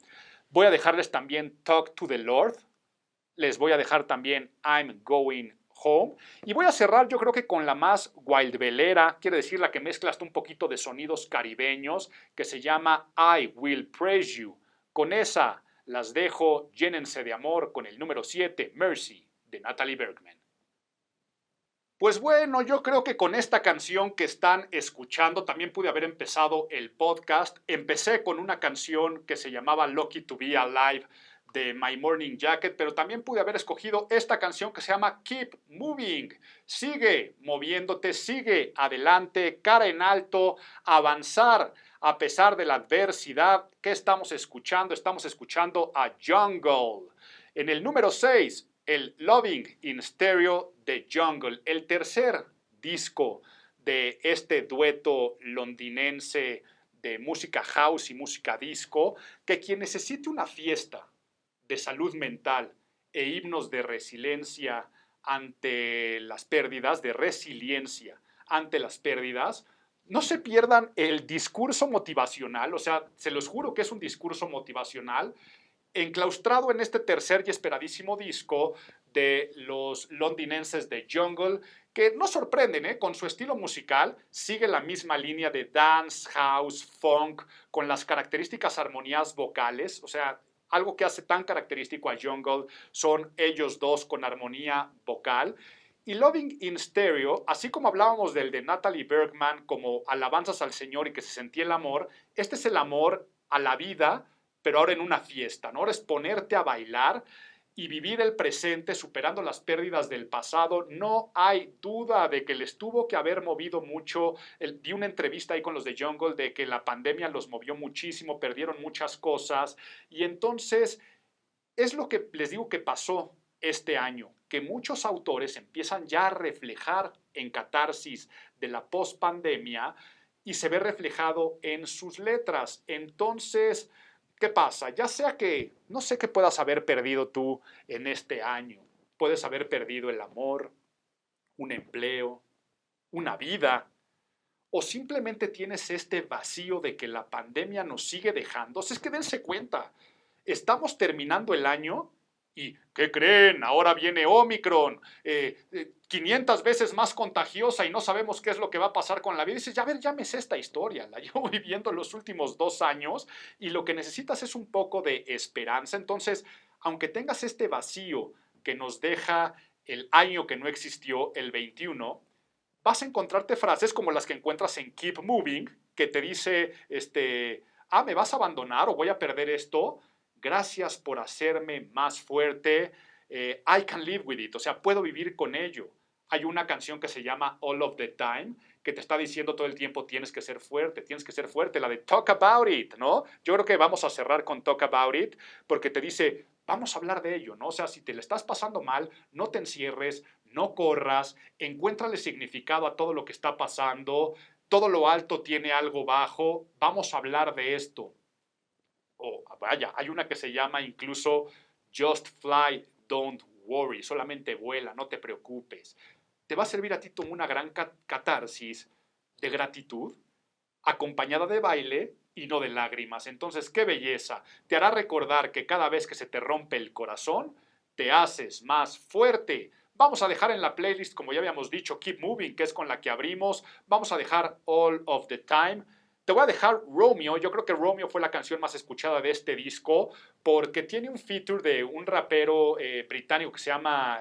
Voy a dejarles también Talk to the Lord. Les voy a dejar también I'm Going Home. Y voy a cerrar yo creo que con la más wildbelera, quiere decir la que mezcla hasta un poquito de sonidos caribeños, que se llama I Will Praise You. Con esa las dejo, llénense de amor con el número 7, Mercy, de Natalie Bergman. Pues bueno, yo creo que con esta canción que están escuchando también pude haber empezado el podcast. Empecé con una canción que se llamaba Lucky to Be Alive de My Morning Jacket, pero también pude haber escogido esta canción que se llama Keep Moving. Sigue moviéndote, sigue adelante, cara en alto, avanzar a pesar de la adversidad. ¿Qué estamos escuchando? Estamos escuchando a Jungle. En el número 6, el Loving in Stereo de Jungle, el tercer disco de este dueto londinense de música house y música disco, que quien necesite una fiesta de salud mental e himnos de resiliencia ante las pérdidas, de resiliencia ante las pérdidas, no se pierdan el discurso motivacional, o sea, se los juro que es un discurso motivacional enclaustrado en este tercer y esperadísimo disco de los londinenses de Jungle, que no sorprenden, con su estilo musical, sigue la misma línea de dance, house, funk, con las características armonías vocales, o sea, algo que hace tan característico a Jungle son ellos dos con armonía vocal. Y Loving in Stereo, así como hablábamos del de Natalie Bergman como alabanzas al Señor y que se sentía el amor, este es el amor a la vida, pero ahora en una fiesta, ¿no? Ahora es ponerte a bailar y vivir el presente superando las pérdidas del pasado. No hay duda de que les tuvo que haber movido mucho. Vi una entrevista ahí con los de Jungle de que la pandemia los movió muchísimo, perdieron muchas cosas y entonces es lo que les digo que pasó este año, que muchos autores empiezan ya a reflejar en catarsis de la pospandemia y se ve reflejado en sus letras. Entonces, ¿qué pasa? Ya sea que, no sé qué puedas haber perdido tú en este año. Puedes haber perdido el amor, un empleo, una vida, o simplemente tienes este vacío de que la pandemia nos sigue dejando. O sea, es que dense cuenta, estamos terminando el año y, ¿qué creen? Ahora viene Omicron, 500 veces más contagiosa y no sabemos qué es lo que va a pasar con la vida. Y dices, ya, a ver, ya me sé esta historia, la llevo viviendo los últimos 2 años y lo que necesitas es un poco de esperanza. Entonces, aunque tengas este vacío que nos deja el año que no existió, el 21, vas a encontrarte frases como las que encuentras en Keep Moving, que te dice, ¿me vas a abandonar o voy a perder esto? Gracias por hacerme más fuerte. I can live with it, o sea, puedo vivir con ello. Hay una canción que se llama All of the Time, que te está diciendo todo el tiempo tienes que ser fuerte, la de Talk About It, ¿no? Yo creo que vamos a cerrar con Talk About It, porque te dice, vamos a hablar de ello, ¿no? O sea, si te le estás pasando mal, no te encierres, no corras, encuéntrale significado a todo lo que está pasando, todo lo alto tiene algo bajo, vamos a hablar de esto. O vaya, hay una que se llama incluso Just Fly, Don't Worry, solamente vuela, no te preocupes. Te va a servir a ti como una gran catarsis de gratitud, acompañada de baile y no de lágrimas. Entonces, qué belleza. Te hará recordar que cada vez que se te rompe el corazón, te haces más fuerte. Vamos a dejar en la playlist, como ya habíamos dicho, Keep Moving, que es con la que abrimos. Vamos a dejar All of the Time. Te voy a dejar Romeo. Yo creo que Romeo fue la canción más escuchada de este disco porque tiene un feature de un rapero británico que se llama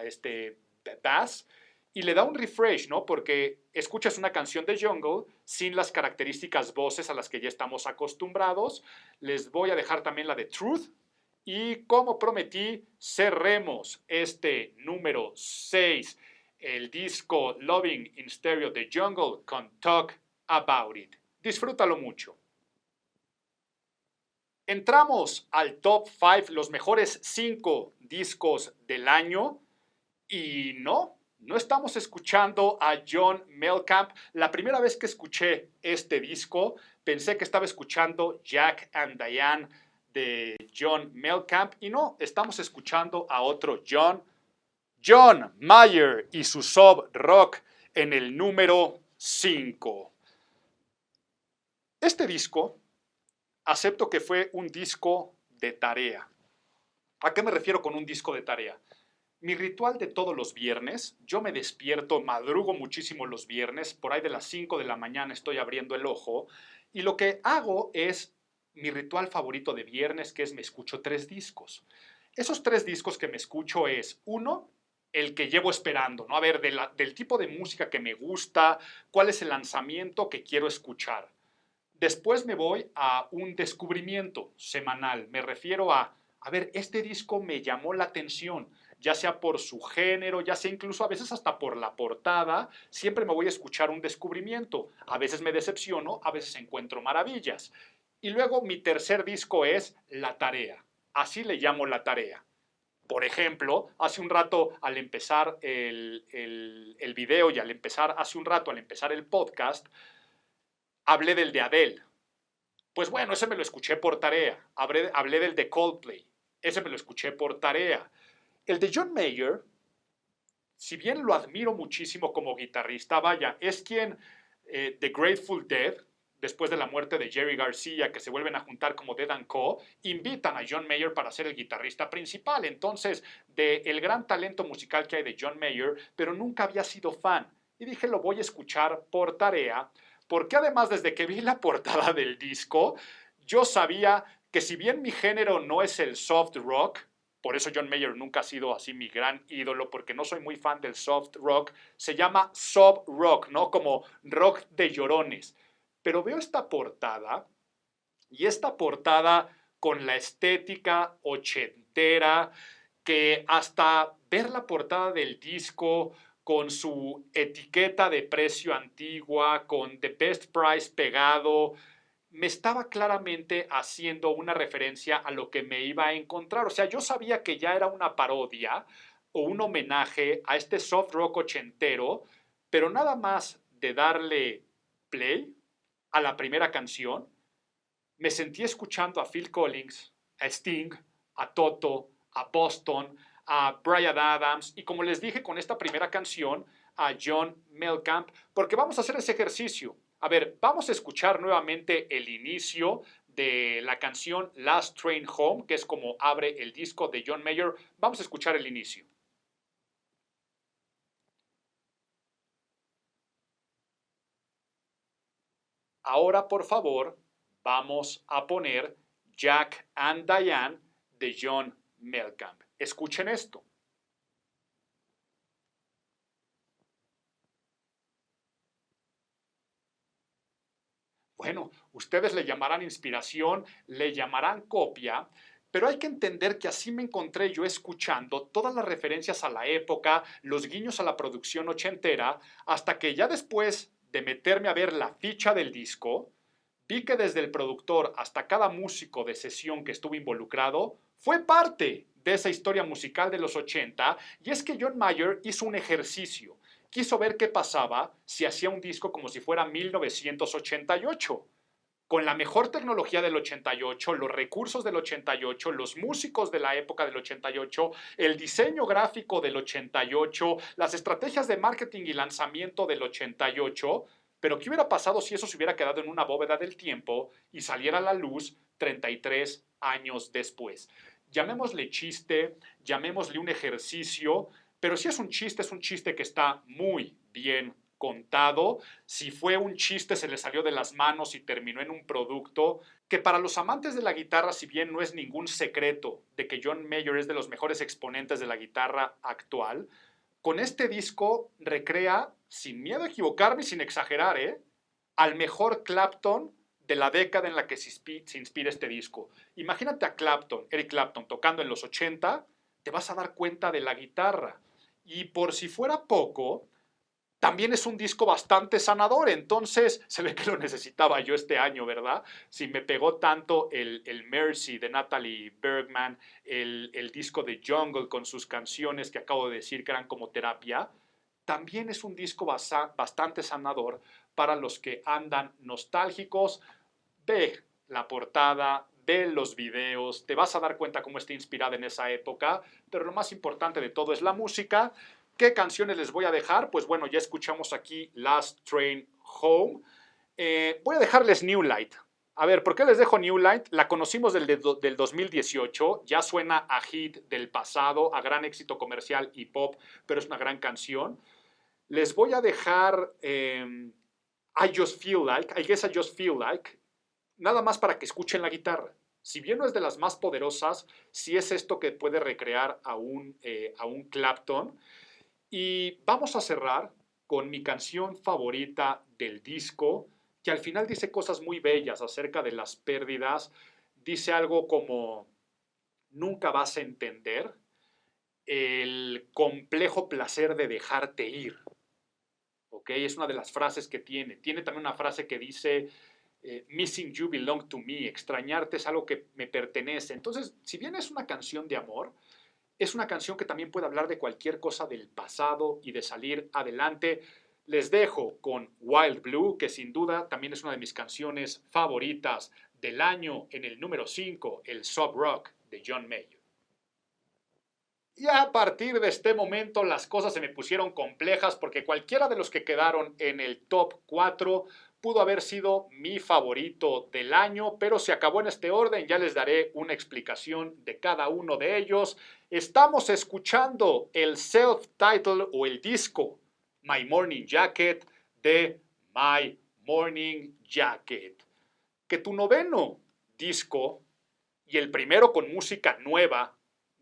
Bass y le da un refresh, ¿no? Porque escuchas una canción de Jungle sin las características voces a las que ya estamos acostumbrados. Les voy a dejar también la de Truth. Y como prometí, cerremos este número 6, el disco Loving in Stereo de Jungle con Talk About It. Disfrútalo mucho. Entramos al top 5, los mejores 5 discos del año. Y no estamos escuchando a John Mellencamp. La primera vez que escuché este disco, pensé que estaba escuchando Jack and Diane de John Mellencamp. Y no, estamos escuchando a otro John Mayer y su soft rock en el número 5. Este disco, acepto que fue un disco de tarea. ¿A qué me refiero con un disco de tarea? Mi ritual de todos los viernes, yo me despierto, madrugo muchísimo los viernes, por ahí de las 5 de la mañana estoy abriendo el ojo y lo que hago es mi ritual favorito de viernes, que es me escucho 3 discos. Esos 3 discos que me escucho es, uno, el que llevo esperando, ¿no? A ver, del tipo de música que me gusta, cuál es el lanzamiento que quiero escuchar. Después me voy a un descubrimiento semanal. Me refiero a ver, este disco me llamó la atención, ya sea por su género, ya sea incluso a veces hasta por la portada. Siempre me voy a escuchar un descubrimiento. A veces me decepciono, a veces encuentro maravillas. Y luego mi tercer disco es La Tarea. Así le llamo La Tarea. Por ejemplo, hace un rato al empezar el video y hace un rato al empezar el podcast, hablé del de Adele. Pues bueno, ese me lo escuché por tarea. Hablé del de Coldplay. Ese me lo escuché por tarea. El de John Mayer, si bien lo admiro muchísimo como guitarrista, vaya, es quien The Grateful Dead, después de la muerte de Jerry García, que se vuelven a juntar como Dead and Co., invitan a John Mayer para ser el guitarrista principal. Entonces, del gran talento musical que hay de John Mayer, pero nunca había sido fan. Y dije, lo voy a escuchar por tarea, porque además desde que vi la portada del disco, yo sabía que si bien mi género no es el soft rock, por eso John Mayer nunca ha sido así mi gran ídolo, porque no soy muy fan del soft rock, se llama soft rock, ¿no? Como rock de llorones. Pero veo esta portada y esta portada con la estética ochentera, que hasta ver la portada del disco con su etiqueta de precio antigua, con The Best Price pegado, me estaba claramente haciendo una referencia a lo que me iba a encontrar. O sea, yo sabía que ya era una parodia o un homenaje a este soft rock ochentero, pero nada más de darle play a la primera canción, me sentí escuchando a Phil Collins, a Sting, a Toto, a Boston, a Bryan Adams y como les dije con esta primera canción, a John Mellencamp, porque vamos a hacer ese ejercicio. A ver, vamos a escuchar nuevamente el inicio de la canción Last Train Home, que es como abre el disco de John Mayer. Vamos a escuchar el inicio. Ahora, por favor, vamos a poner Jack and Diane de John Mellencamp. Escuchen esto. Bueno, ustedes le llamarán inspiración, le llamarán copia, Pero hay que entender que así me encontré yo escuchando todas las referencias a la época, los guiños a la producción ochentera, hasta que ya después de meterme a ver la ficha del disco, vi que desde el productor hasta cada músico de sesión que estuvo involucrado fue parte de esa historia musical de los 80, y es que John Mayer hizo un ejercicio. Quiso ver qué pasaba si hacía un disco como si fuera 1988 con la mejor tecnología del 88, los recursos del 88, los músicos de la época del 88, el diseño gráfico del 88, las estrategias de marketing y lanzamiento del 88, pero ¿qué hubiera pasado si eso se hubiera quedado en una bóveda del tiempo y saliera a la luz 33 años después? Llamémosle chiste, llamémosle un ejercicio, pero si es un chiste que está muy bien contado. Si fue un chiste, se le salió de las manos y terminó en un producto que para los amantes de la guitarra, si bien no es ningún secreto de que John Mayer es de los mejores exponentes de la guitarra actual, con este disco recrea, sin miedo a equivocarme y sin exagerar, al mejor Clapton de la década en la que se inspira este disco. Imagínate a Clapton, Eric Clapton, tocando en los 80, te vas a dar cuenta de la guitarra. Y por si fuera poco, también es un disco bastante sanador, entonces se ve que lo necesitaba yo este año, ¿verdad? Si me pegó tanto el Mercy de Natalie Bergman, el disco de Jungle con sus canciones que acabo de decir que eran como terapia, también es un disco bastante sanador para los que andan nostálgicos. Ve la portada, ve los videos, te vas a dar cuenta cómo está inspirada en esa época, pero lo más importante de todo es la música. ¿Qué canciones les voy a dejar? Pues bueno, ya escuchamos aquí Last Train Home. Voy a dejarles New Light. A ver, ¿por qué les dejo New Light? La conocimos del 2018, ya suena a hit del pasado, a gran éxito comercial y pop, pero es una gran canción. Les voy a dejar I Just Feel Like, I Guess I Just Feel Like, nada más para que escuchen la guitarra. Si bien no es de las más poderosas, sí es esto que puede recrear a un Clapton. Y vamos a cerrar con mi canción favorita del disco, que al final dice cosas muy bellas acerca de las pérdidas. Dice algo como, nunca vas a entender el complejo placer de dejarte ir. ¿Ok? Es una de las frases que tiene. Tiene también una frase que dice, missing you belong to me, extrañarte es algo que me pertenece. Entonces, si bien es una canción de amor, es una canción que también puede hablar de cualquier cosa del pasado y de salir adelante. Les dejo con Wild Blue, que sin duda también es una de mis canciones favoritas del año, en el número 5, el Sub Rock de John Mayer. Y a partir de este momento las cosas se me pusieron complejas porque cualquiera de los que quedaron en el top 4 pudo haber sido mi favorito del año, pero se acabó en este orden. Ya les daré una explicación de cada uno de ellos. Estamos escuchando el self-title o el disco My Morning Jacket de My Morning Jacket. Que tu noveno disco y el primero con música nueva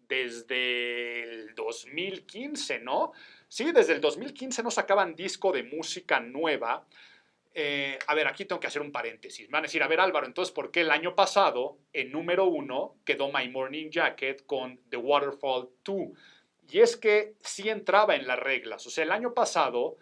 desde el 2015, ¿no? Sí, desde el 2015 no sacaban disco de música nueva. A ver, aquí tengo que hacer un paréntesis. Me van a decir, a ver Álvaro, entonces, ¿por qué el año pasado, en número 1, quedó My Morning Jacket con The Waterfall 2? Y es que sí entraba en las reglas. O sea, el año pasado,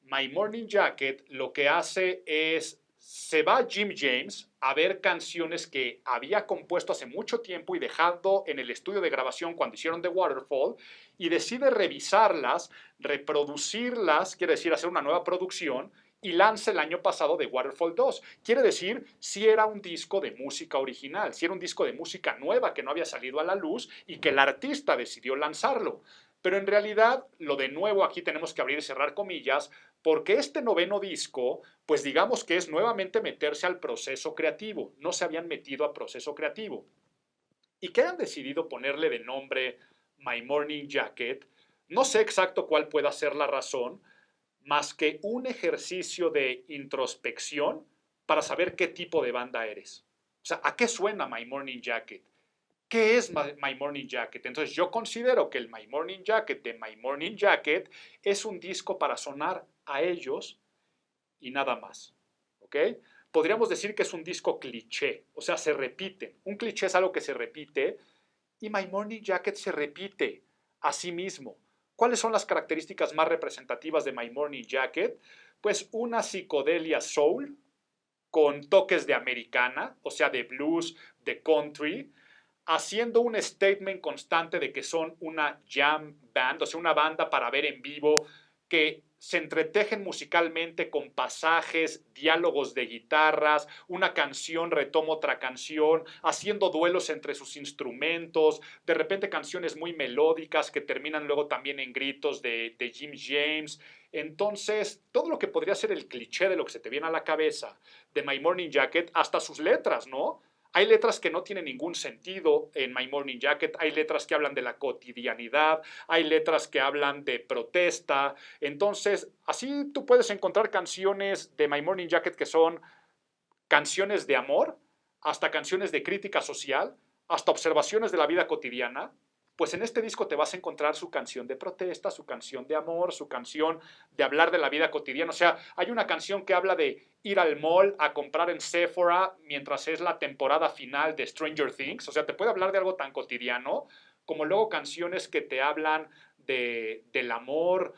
My Morning Jacket lo que hace es, se va Jim James a ver canciones que había compuesto hace mucho tiempo y dejado en el estudio de grabación cuando hicieron The Waterfall, y decide revisarlas, reproducirlas, quiere decir hacer una nueva producción, y lanza el año pasado The Waterfall 2. Quiere decir, si era un disco de música original, si era un disco de música nueva que no había salido a la luz y que el artista decidió lanzarlo. Pero en realidad, lo de nuevo aquí tenemos que abrir y cerrar comillas, porque este noveno disco, pues digamos que es nuevamente meterse al proceso creativo. No se habían metido a proceso creativo. Y que hayan decidido ponerle de nombre My Morning Jacket, no sé exacto cuál pueda ser la razón, más que un ejercicio de introspección para saber qué tipo de banda eres. O sea, ¿a qué suena My Morning Jacket? ¿Qué es My Morning Jacket? Entonces yo considero que el My Morning Jacket de My Morning Jacket es un disco para sonar a ellos y nada más. ¿Ok? podríamos decir que es un disco cliché, o sea, se repite. Un cliché es algo que se repite y My Morning Jacket se repite a sí mismo. ¿Cuáles son las características más representativas de My Morning Jacket? Pues una psicodelia soul con toques de americana, o sea, de blues, de country, haciendo un statement constante de que son una jam band, o sea, una banda para ver en vivo, que se entretejen musicalmente con pasajes, diálogos de guitarras, una canción retoma otra canción, haciendo duelos entre sus instrumentos, de repente canciones muy melódicas que terminan luego también en gritos de Jim James. Entonces, todo lo que podría ser el cliché de lo que se te viene a la cabeza de My Morning Jacket, hasta sus letras, ¿no? Hay letras que no tienen ningún sentido en My Morning Jacket, hay letras que hablan de la cotidianidad, hay letras que hablan de protesta. Entonces, así tú puedes encontrar canciones de My Morning Jacket que son canciones de amor, hasta canciones de crítica social, hasta observaciones de la vida cotidiana. Pues en este disco te vas a encontrar su canción de protesta, su canción de amor, su canción de hablar de la vida cotidiana. O sea, hay una canción que habla de ir al mall a comprar en Sephora mientras es la temporada final de Stranger Things. O sea, te puede hablar de algo tan cotidiano como luego canciones que te hablan del amor,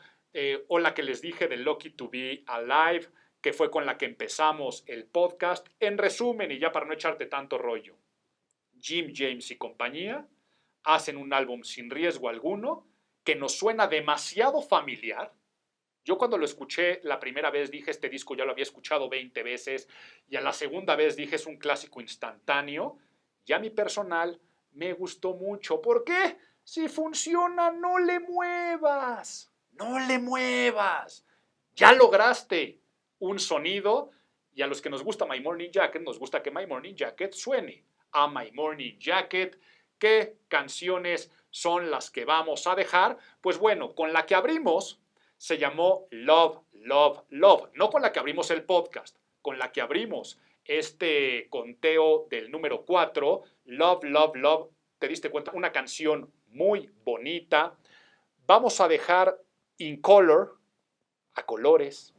o la que les dije de Lucky to Be Alive, que fue con la que empezamos el podcast. En resumen, y ya para no echarte tanto rollo, Jim James y compañía hacen un álbum sin riesgo alguno, que nos suena demasiado familiar. Yo cuando lo escuché la primera vez dije, este disco ya lo había escuchado 20 veces, y a la segunda vez dije, es un clásico instantáneo. Ya mi personal me gustó mucho. ¿Por qué? Si funciona, no le muevas. No le muevas. Ya lograste un sonido, y a los que nos gusta My Morning Jacket, nos gusta que My Morning Jacket suene a My Morning Jacket. ¿Qué canciones son las que vamos a dejar? Pues bueno, con la que abrimos se llamó Love, Love, Love. No con la que abrimos el podcast, con la que abrimos este conteo del número 4, Love, Love, Love. ¿Te diste cuenta? Una canción muy bonita. Vamos a dejar In Color, a colores,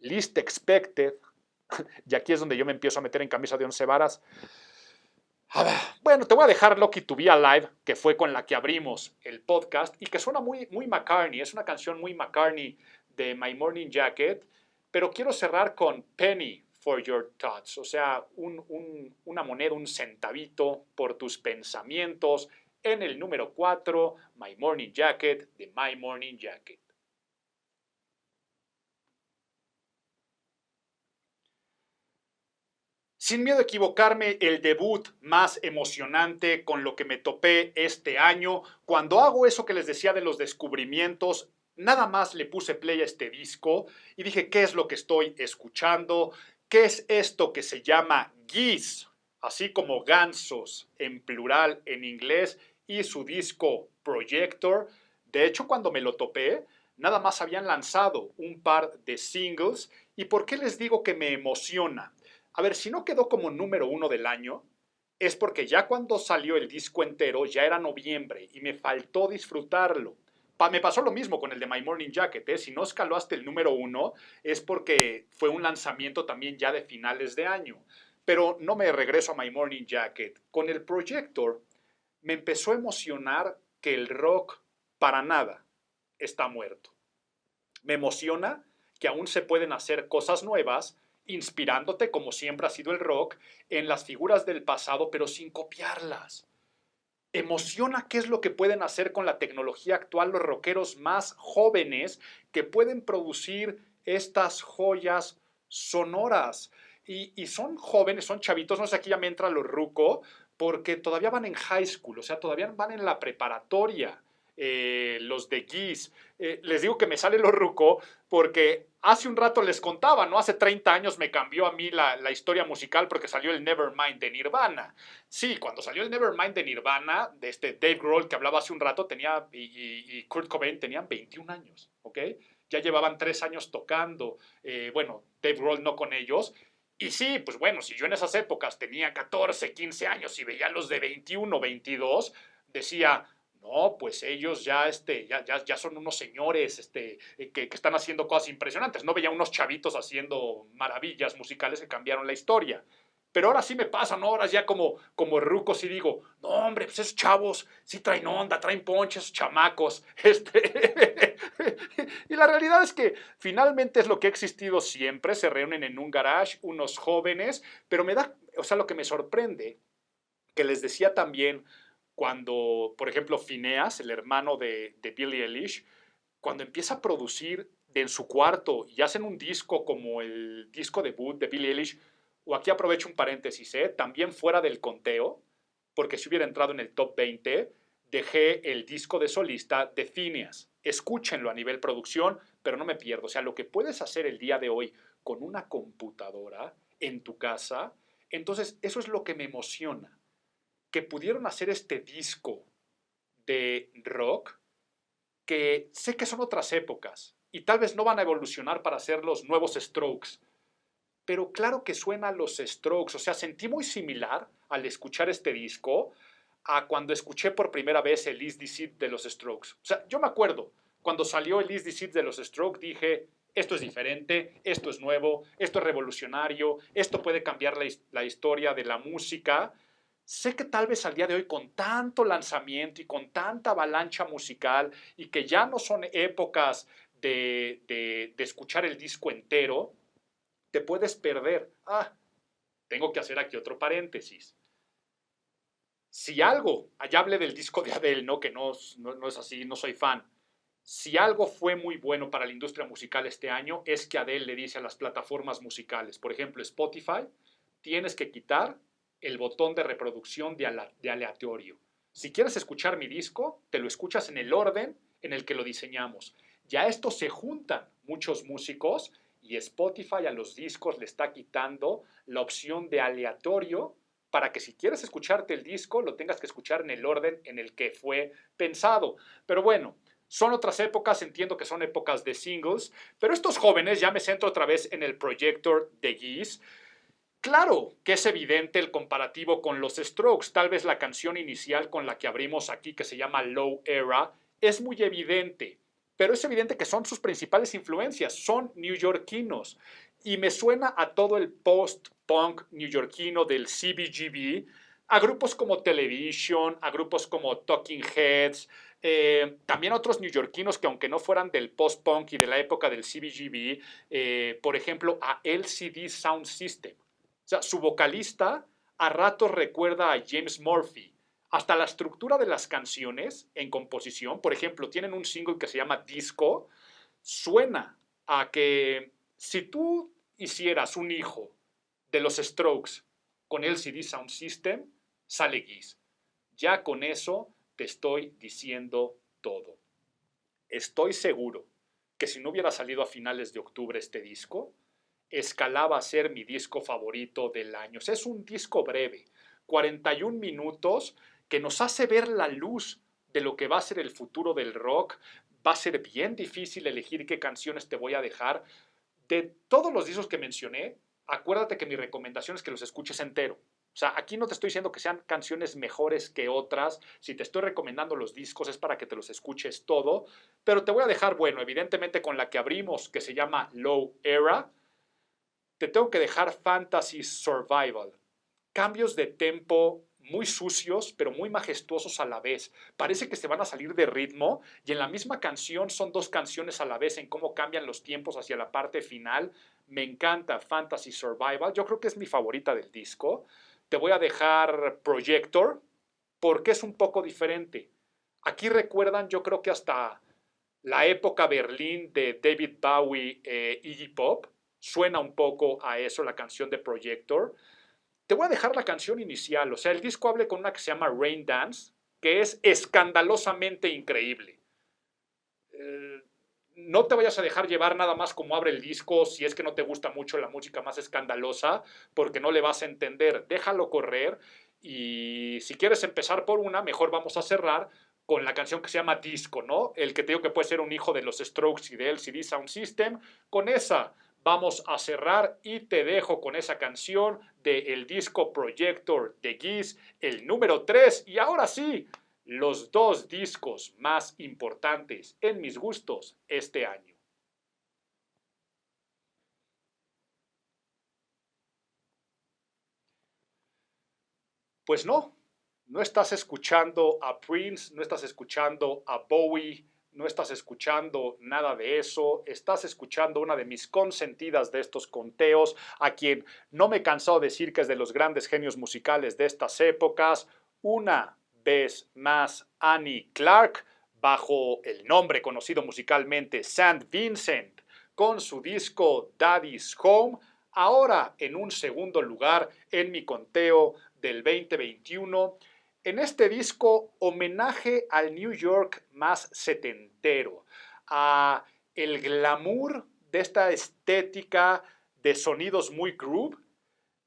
Least Expected, y aquí es donde yo me empiezo a meter en camisa de 11 varas. Bueno, te voy a dejar Lucky to Be Alive, que fue con la que abrimos el podcast y que suena muy, muy McCartney. Es una canción muy McCartney de My Morning Jacket, pero quiero cerrar con Penny for Your Thoughts, o sea, una moneda, un centavito por tus pensamientos, en el número 4, My Morning Jacket de My Morning Jacket. Sin miedo a equivocarme, el debut más emocionante con lo que me topé este año. Cuando hago eso que les decía de los descubrimientos, nada más le puse play a este disco y dije, ¿qué es lo que estoy escuchando? ¿Qué es esto que se llama Geese? Así como gansos en plural en inglés, y su disco Projector. De hecho, cuando me lo topé, nada más habían lanzado un par de singles. ¿Y por qué les digo que me emociona? A ver, si no quedó como número 1 del año, es porque ya cuando salió el disco entero, ya era noviembre y me faltó disfrutarlo. Me pasó lo mismo con el de My Morning Jacket, ¿eh? Si no escaló hasta el número 1, es porque fue un lanzamiento también ya de finales de año. Pero no me regreso a My Morning Jacket. Con el Projector me empezó a emocionar que el rock para nada está muerto. Me emociona que aún se pueden hacer cosas nuevas, inspirándote, como siempre ha sido el rock, en las figuras del pasado, pero sin copiarlas. Emociona qué es lo que pueden hacer con la tecnología actual los rockeros más jóvenes, que pueden producir estas joyas sonoras. Y son jóvenes, son chavitos, no sé, aquí ya me entra lo ruco, porque todavía van en high school, o sea, todavía van en la preparatoria. Los de Geese. Les digo que me sale lo ruco porque hace un rato les contaba, ¿no? Hace 30 años me cambió a mí la historia musical porque salió el Nevermind de Nirvana. Sí, cuando salió el Nevermind de Nirvana, de este Dave Grohl que hablaba hace un rato, tenía, y Kurt Cobain tenían 21 años, ¿ok? Ya llevaban 3 años tocando, bueno, Dave Grohl no con ellos. Y sí, pues bueno, si yo en esas épocas tenía 14, 15 años y veía los de 21, 22, decía, No, pues ellos ya son unos señores que están haciendo cosas impresionantes. No veía unos chavitos haciendo maravillas musicales que cambiaron la historia. Pero ahora sí me pasa, ¿no? Ahora ya como rucos y digo, no, hombre, pues esos chavos sí traen onda, traen ponche, esos chamacos. Y la realidad es que finalmente es lo que ha existido siempre. Se reúnen en un garage unos jóvenes, pero o sea, lo que me sorprende, que les decía también cuando, por ejemplo, Phineas, el hermano de Billie Eilish, cuando empieza a producir en su cuarto y hacen un disco como el disco debut de Billie Eilish, o aquí aprovecho un paréntesis, también fuera del conteo, porque si hubiera entrado en el top 20, dejé el disco de solista de Phineas. Escúchenlo a nivel producción, pero no me pierdo. O sea, lo que puedes hacer el día de hoy con una computadora en tu casa, entonces eso es lo que me emociona, que pudieron hacer este disco de rock, que sé que son otras épocas y tal vez no van a evolucionar para ser los nuevos Strokes, pero claro que suena a los Strokes. O sea, sentí muy similar al escuchar este disco a cuando escuché por primera vez el Is This It de los Strokes. O sea, yo me acuerdo, cuando salió el Is This It de los Strokes, dije, esto es diferente, esto es nuevo, esto es revolucionario, esto puede cambiar la historia de la música. Sé que tal vez al día de hoy, con tanto lanzamiento y con tanta avalancha musical, y que ya no son épocas de escuchar el disco entero, te puedes perder. Tengo que hacer aquí otro paréntesis. Si algo, allá hablé del disco de Adele, ¿no? Que no es así, no soy fan. Si algo fue muy bueno para la industria musical este año, es que Adele le dice a las plataformas musicales, por ejemplo Spotify, tienes que quitar el botón de reproducción de aleatorio. Si quieres escuchar mi disco, te lo escuchas en el orden en el que lo diseñamos. Ya esto se juntan muchos músicos y Spotify a los discos le está quitando la opción de aleatorio para que si quieres escucharte el disco, lo tengas que escuchar en el orden en el que fue pensado. Pero bueno, son otras épocas, entiendo que son épocas de singles, pero estos jóvenes, ya me centro otra vez en el Projector de Geese. Claro que es evidente el comparativo con los Strokes. Tal vez la canción inicial con la que abrimos aquí, que se llama Low Era, es muy evidente, pero es evidente que son sus principales influencias, son neoyorquinos. Y me suena a todo el post-punk neoyorquino del CBGB, a grupos como Television, a grupos como Talking Heads, también otros neoyorquinos que aunque no fueran del post-punk y de la época del CBGB, por ejemplo, a LCD Sound System. O sea, su vocalista a ratos recuerda a James Murphy. Hasta la estructura de las canciones en composición, por ejemplo, tienen un single que se llama Disco, suena a que si tú hicieras un hijo de los Strokes con LCD Sound System, sale Geese. Ya con eso te estoy diciendo todo. Estoy seguro que si no hubiera salido a finales de octubre este disco, escalaba a ser mi disco favorito del año. O sea, es un disco breve, 41 minutos, que nos hace ver la luz de lo que va a ser el futuro del rock. Va a ser bien difícil elegir qué canciones te voy a dejar. De todos los discos que mencioné, acuérdate que mi recomendación es que los escuches entero. O sea, aquí no te estoy diciendo que sean canciones mejores que otras. Si te estoy recomendando los discos es para que te los escuches todo. Pero te voy a dejar, bueno, evidentemente con la que abrimos, que se llama Low Era. Te tengo que dejar Fantasy Survival. Cambios de tempo muy sucios, pero muy majestuosos a la vez. Parece que se van a salir de ritmo y en la misma canción son dos canciones a la vez en cómo cambian los tiempos hacia la parte final. Me encanta Fantasy Survival. Yo creo que es mi favorita del disco. Te voy a dejar Projector porque es un poco diferente. Aquí recuerdan, yo creo que hasta la época Berlín de David Bowie, Iggy Pop. Suena un poco a eso la canción de Projector. Te voy a dejar la canción inicial. O sea, el disco habla con una que se llama Rain Dance, que es escandalosamente increíble. No te vayas a dejar llevar nada más como abre el disco si es que no te gusta mucho la música más escandalosa, porque no le vas a entender. Déjalo correr y si quieres empezar por una, mejor vamos a cerrar con la canción que se llama Disco, ¿no? El que te digo que puede ser un hijo de los Strokes y de LCD Sound System. Con esa vamos a cerrar y te dejo con esa canción del disco Projector de Geese, el número 3. Y ahora sí, los dos discos más importantes en mis gustos este año. Pues no estás escuchando a Prince, no estás escuchando a Bowie, no estás escuchando nada de eso, estás escuchando una de mis consentidas de estos conteos, a quien no me he cansado de decir que es de los grandes genios musicales de estas épocas, una vez más Annie Clark, bajo el nombre conocido musicalmente St. Vincent, con su disco Daddy's Home, ahora en un segundo lugar en mi conteo del 2021. En este disco, homenaje al New York más setentero, a el glamour de esta estética de sonidos muy groove,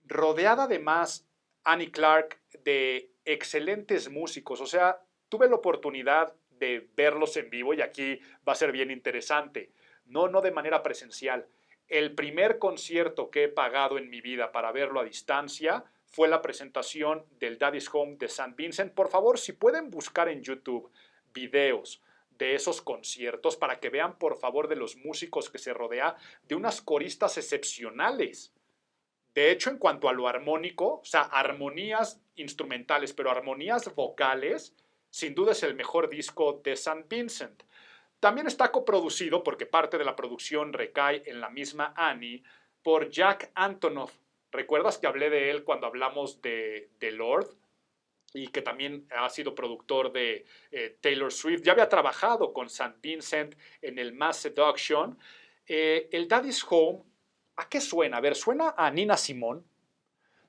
rodeada además Annie Clark de excelentes músicos. O sea, tuve la oportunidad de verlos en vivo y aquí va a ser bien interesante. No de manera presencial. El primer concierto que he pagado en mi vida para verlo a distancia fue la presentación del Daddy's Home de St. Vincent. Por favor, si pueden buscar en YouTube videos de esos conciertos para que vean, por favor, de los músicos que se rodea, de unas coristas excepcionales. De hecho, en cuanto a lo armónico, o sea, armonías instrumentales, pero armonías vocales, sin duda es el mejor disco de St. Vincent. También está coproducido, porque parte de la producción recae en la misma Annie, por Jack Antonoff. ¿Recuerdas que hablé de él cuando hablamos de Lord? Y que también ha sido productor de Taylor Swift. Ya había trabajado con St. Vincent en el Mass Seduction. El Daddy's Home, ¿a qué suena? A ver, suena a Nina Simone,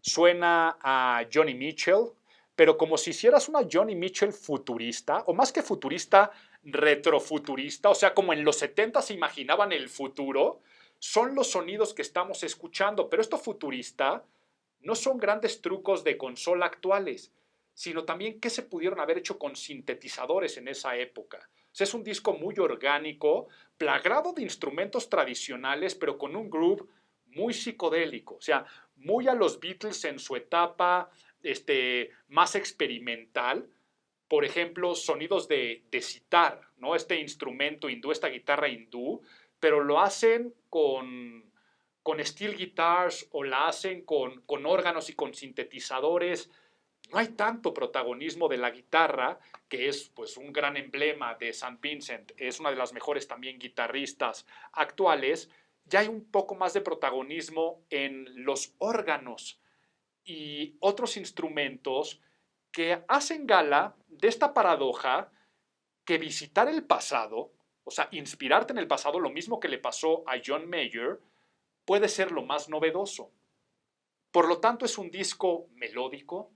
suena a Johnny Mitchell, pero como si hicieras una Johnny Mitchell futurista, o más que futurista, retrofuturista, o sea, como en los 70 se imaginaban el futuro, son los sonidos que estamos escuchando, pero esto futurista no son grandes trucos de consola actuales, sino también qué se pudieron haber hecho con sintetizadores en esa época. O sea, es un disco muy orgánico, plagado de instrumentos tradicionales, pero con un groove muy psicodélico, o sea, muy a los Beatles en su etapa más experimental. Por ejemplo, sonidos de sitar, ¿no? Este instrumento hindú, esta guitarra hindú, pero lo hacen con steel guitars o la hacen con órganos y con sintetizadores. No hay tanto protagonismo de la guitarra, que es pues un gran emblema de St. Vincent, es una de las mejores también guitarristas actuales. Ya hay un poco más de protagonismo en los órganos y otros instrumentos que hacen gala de esta paradoja que visitar el pasado, o sea, inspirarte en el pasado, lo mismo que le pasó a John Mayer, puede ser lo más novedoso. Por lo tanto, es un disco melódico,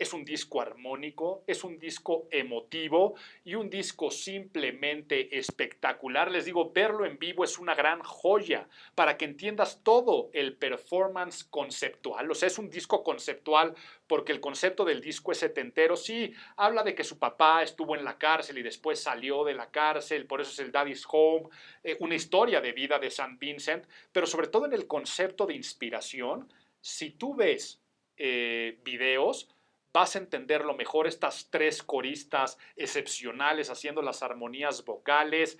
es un disco armónico, es un disco emotivo y un disco simplemente espectacular. Les digo, verlo en vivo es una gran joya para que entiendas todo el performance conceptual. O sea, es un disco conceptual porque el concepto del disco es setentero. Sí, habla de que su papá estuvo en la cárcel y después salió de la cárcel, por eso es el Daddy's Home, una historia de vida de St. Vincent, pero sobre todo en el concepto de inspiración. Si tú ves videos, vas a entenderlo mejor. Estas tres coristas excepcionales haciendo las armonías vocales.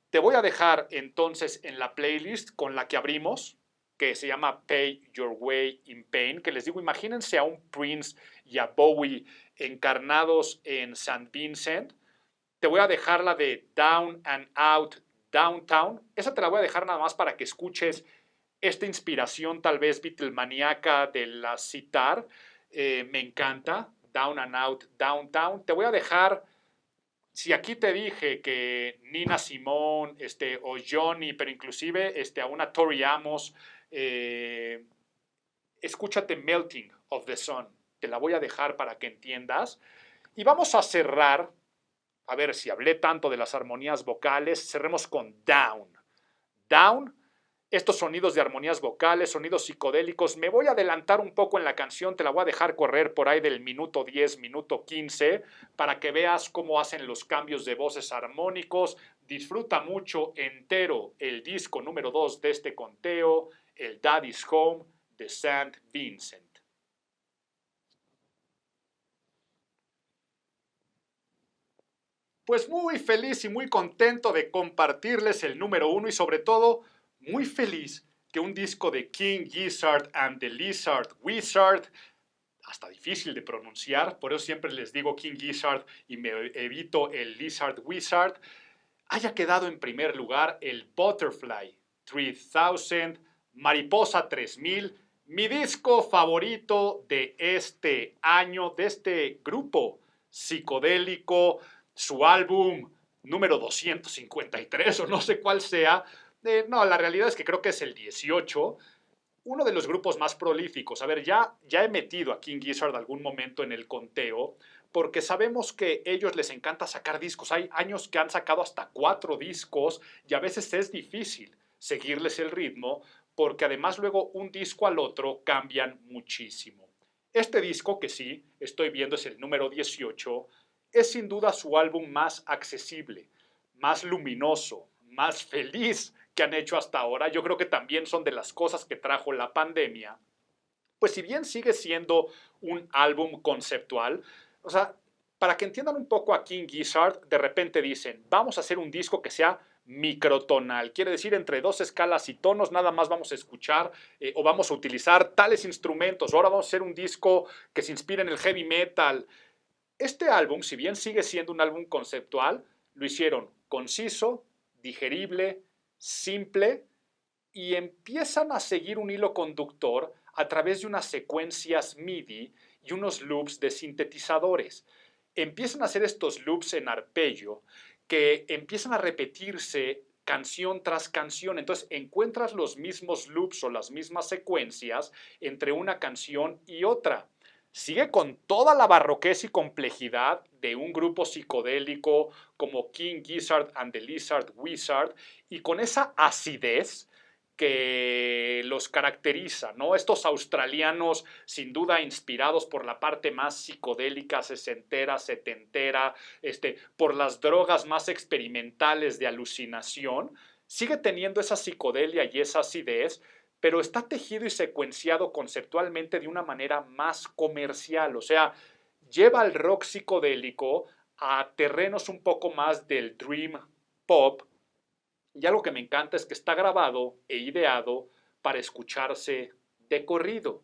Te voy a dejar entonces en la playlist con la que abrimos, que se llama Pay Your Way in Pain, que les digo, imagínense a un Prince y a Bowie encarnados en St. Vincent. Te voy a dejar la de Down and Out, Downtown. Esa te la voy a dejar nada más para que escuches esta inspiración tal vez Beatlemaníaca de la sitar. Me encanta, Down and Out, Downtown. Te voy a dejar, si aquí te dije que Nina Simone o Johnny, pero inclusive a una Tori Amos, escúchate Melting of the Sun. Te la voy a dejar para que entiendas. Y vamos a cerrar, a ver si hablé tanto de las armonías vocales, cerremos con Down. Down, estos sonidos de armonías vocales, sonidos psicodélicos. Me voy a adelantar un poco en la canción, te la voy a dejar correr por ahí del minuto 10, minuto 15, para que veas cómo hacen los cambios de voces armónicos. Disfruta mucho entero el disco número 2 de este conteo, el Daddy's Home de St. Vincent. Pues muy feliz y muy contento de compartirles el número uno y sobre todo muy feliz que un disco de King Gizzard and the Lizard Wizard, hasta difícil de pronunciar, por eso siempre les digo King Gizzard y me evito el Lizard Wizard, haya quedado en primer lugar el Butterfly 3000, Mariposa 3000, mi disco favorito de este año, de este grupo psicodélico, su álbum número 253 o no sé cuál sea. No, la realidad es que creo que es el 18, uno de los grupos más prolíficos. A ver, ya he metido a King Gizzard algún momento en el conteo, porque sabemos que ellos les encanta sacar discos. Hay años que han sacado hasta 4 discos y a veces es difícil seguirles el ritmo, porque además luego un disco al otro cambian muchísimo. Este disco, que sí, estoy viendo es el número 18, es sin duda su álbum más accesible, más luminoso, más feliz que han hecho hasta ahora. Yo creo que también son de las cosas que trajo la pandemia. Pues si bien sigue siendo un álbum conceptual, o sea, para que entiendan un poco a King Gizzard, de repente dicen, vamos a hacer un disco que sea microtonal, quiere decir entre dos escalas y tonos nada más vamos a escuchar o vamos a utilizar tales instrumentos, ahora vamos a hacer un disco que se inspire en el heavy metal. Este álbum, si bien sigue siendo un álbum conceptual, lo hicieron conciso, digerible, simple y empiezan a seguir un hilo conductor a través de unas secuencias MIDI y unos loops de sintetizadores. Empiezan a hacer estos loops en arpegio que empiezan a repetirse canción tras canción. Entonces encuentras los mismos loops o las mismas secuencias entre una canción y otra. Sigue con toda la barroquez y complejidad de un grupo psicodélico como King Gizzard and the Lizard Wizard y con esa acidez que los caracteriza, ¿no? Estos australianos, sin duda inspirados por la parte más psicodélica, sesentera, setentera, por las drogas más experimentales de alucinación, sigue teniendo esa psicodelia y esa acidez, pero está tejido y secuenciado conceptualmente de una manera más comercial, o sea, lleva el rock psicodélico a terrenos un poco más del dream pop, y algo que me encanta es que está grabado e ideado para escucharse de corrido.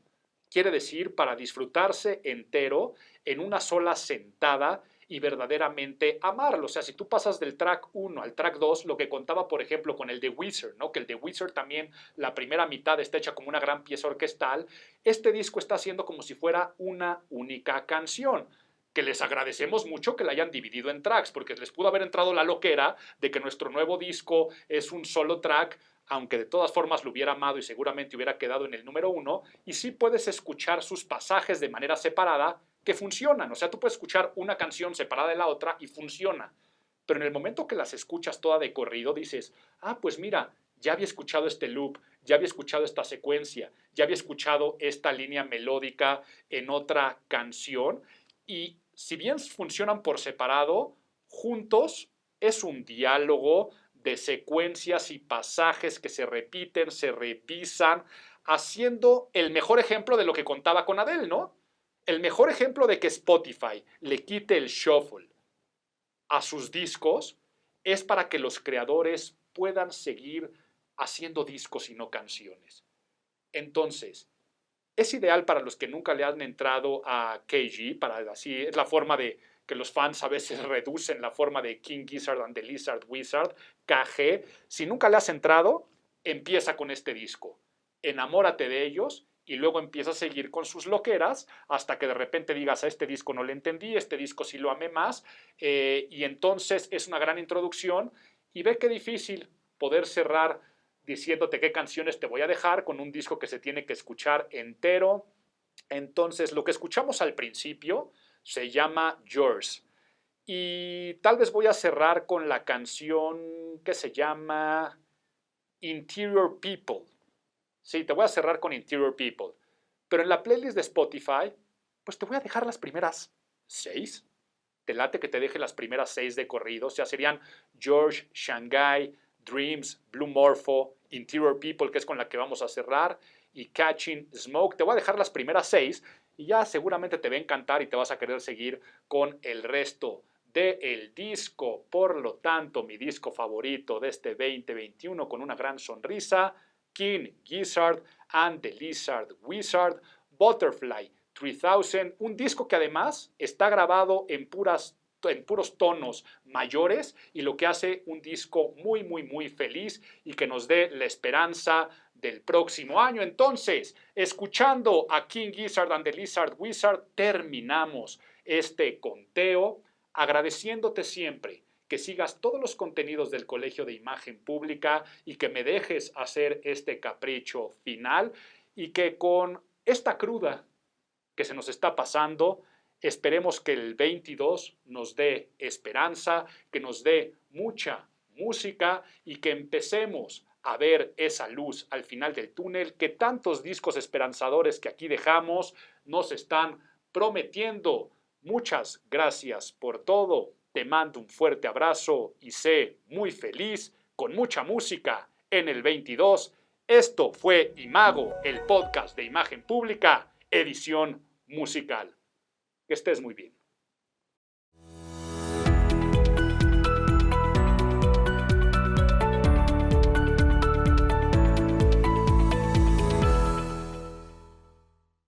Quiere decir, para disfrutarse entero en una sola sentada y verdaderamente amarlo. O sea, si tú pasas del track 1 al track 2, lo que contaba, por ejemplo, con el de Wizard, ¿no? Que el de Wizard también, la primera mitad está hecha como una gran pieza orquestal, este disco está haciendo como si fuera una única canción, que les agradecemos mucho que la hayan dividido en tracks, porque les pudo haber entrado la loquera de que nuestro nuevo disco es un solo track, aunque de todas formas lo hubiera amado y seguramente hubiera quedado en el número uno, y sí puedes escuchar sus pasajes de manera separada que funcionan. O sea, tú puedes escuchar una canción separada de la otra y funciona. Pero en el momento que las escuchas toda de corrido, dices, ah, pues mira, ya había escuchado este loop, ya había escuchado esta secuencia, ya había escuchado esta línea melódica en otra canción, y si bien funcionan por separado, juntos es un diálogo de secuencias y pasajes que se repiten, se repisan, haciendo el mejor ejemplo de lo que contaba con Adele, ¿no? El mejor ejemplo de que Spotify le quite el shuffle a sus discos es para que los creadores puedan seguir haciendo discos y no canciones. Entonces, es ideal para los que nunca le han entrado a KG, para así es la forma de que los fans a veces reducen la forma de King Gizzard and the Lizard Wizard, KG. Si nunca le has entrado, empieza con este disco. Enamórate de ellos y luego empieza a seguir con sus loqueras hasta que de repente digas, a este disco no le entendí, este disco sí lo amé más, y entonces es una gran introducción y ve qué difícil poder cerrar diciéndote qué canciones te voy a dejar con un disco que se tiene que escuchar entero. Entonces, lo que escuchamos al principio se llama Yours. Y tal vez voy a cerrar con la canción que se llama Interior People. Sí, te voy a cerrar con Interior People. Pero en la playlist de Spotify, pues te voy a dejar las primeras 6. ¿Te late que te deje las primeras 6 de corrido? O sea, serían George, Shanghai, Dreams, Blue Morpho, Interior People, que es con la que vamos a cerrar, y Catching Smoke. Te voy a dejar las primeras 6 y ya seguramente te va a encantar y te vas a querer seguir con el resto del disco, por lo tanto, mi disco favorito de este 2021 con una gran sonrisa, King Gizzard and the Lizard Wizard, Butterfly 3000, un disco que además está grabado en puros tonos mayores y lo que hace un disco muy, muy, muy feliz y que nos dé la esperanza del próximo año. Entonces, escuchando a King Gizzard and the Lizard Wizard, terminamos este conteo agradeciéndote siempre que sigas todos los contenidos del Colegio de Imagen Pública y que me dejes hacer este capricho final y que con esta cruda que se nos está pasando, esperemos que el 22 nos dé esperanza, que nos dé mucha música y que empecemos a ver esa luz al final del túnel que tantos discos esperanzadores que aquí dejamos nos están prometiendo. Muchas gracias por todo. Te mando un fuerte abrazo y sé muy feliz con mucha música en el 22. Esto fue Imago, el podcast de Imagen Pública, edición musical. Que estés muy bien.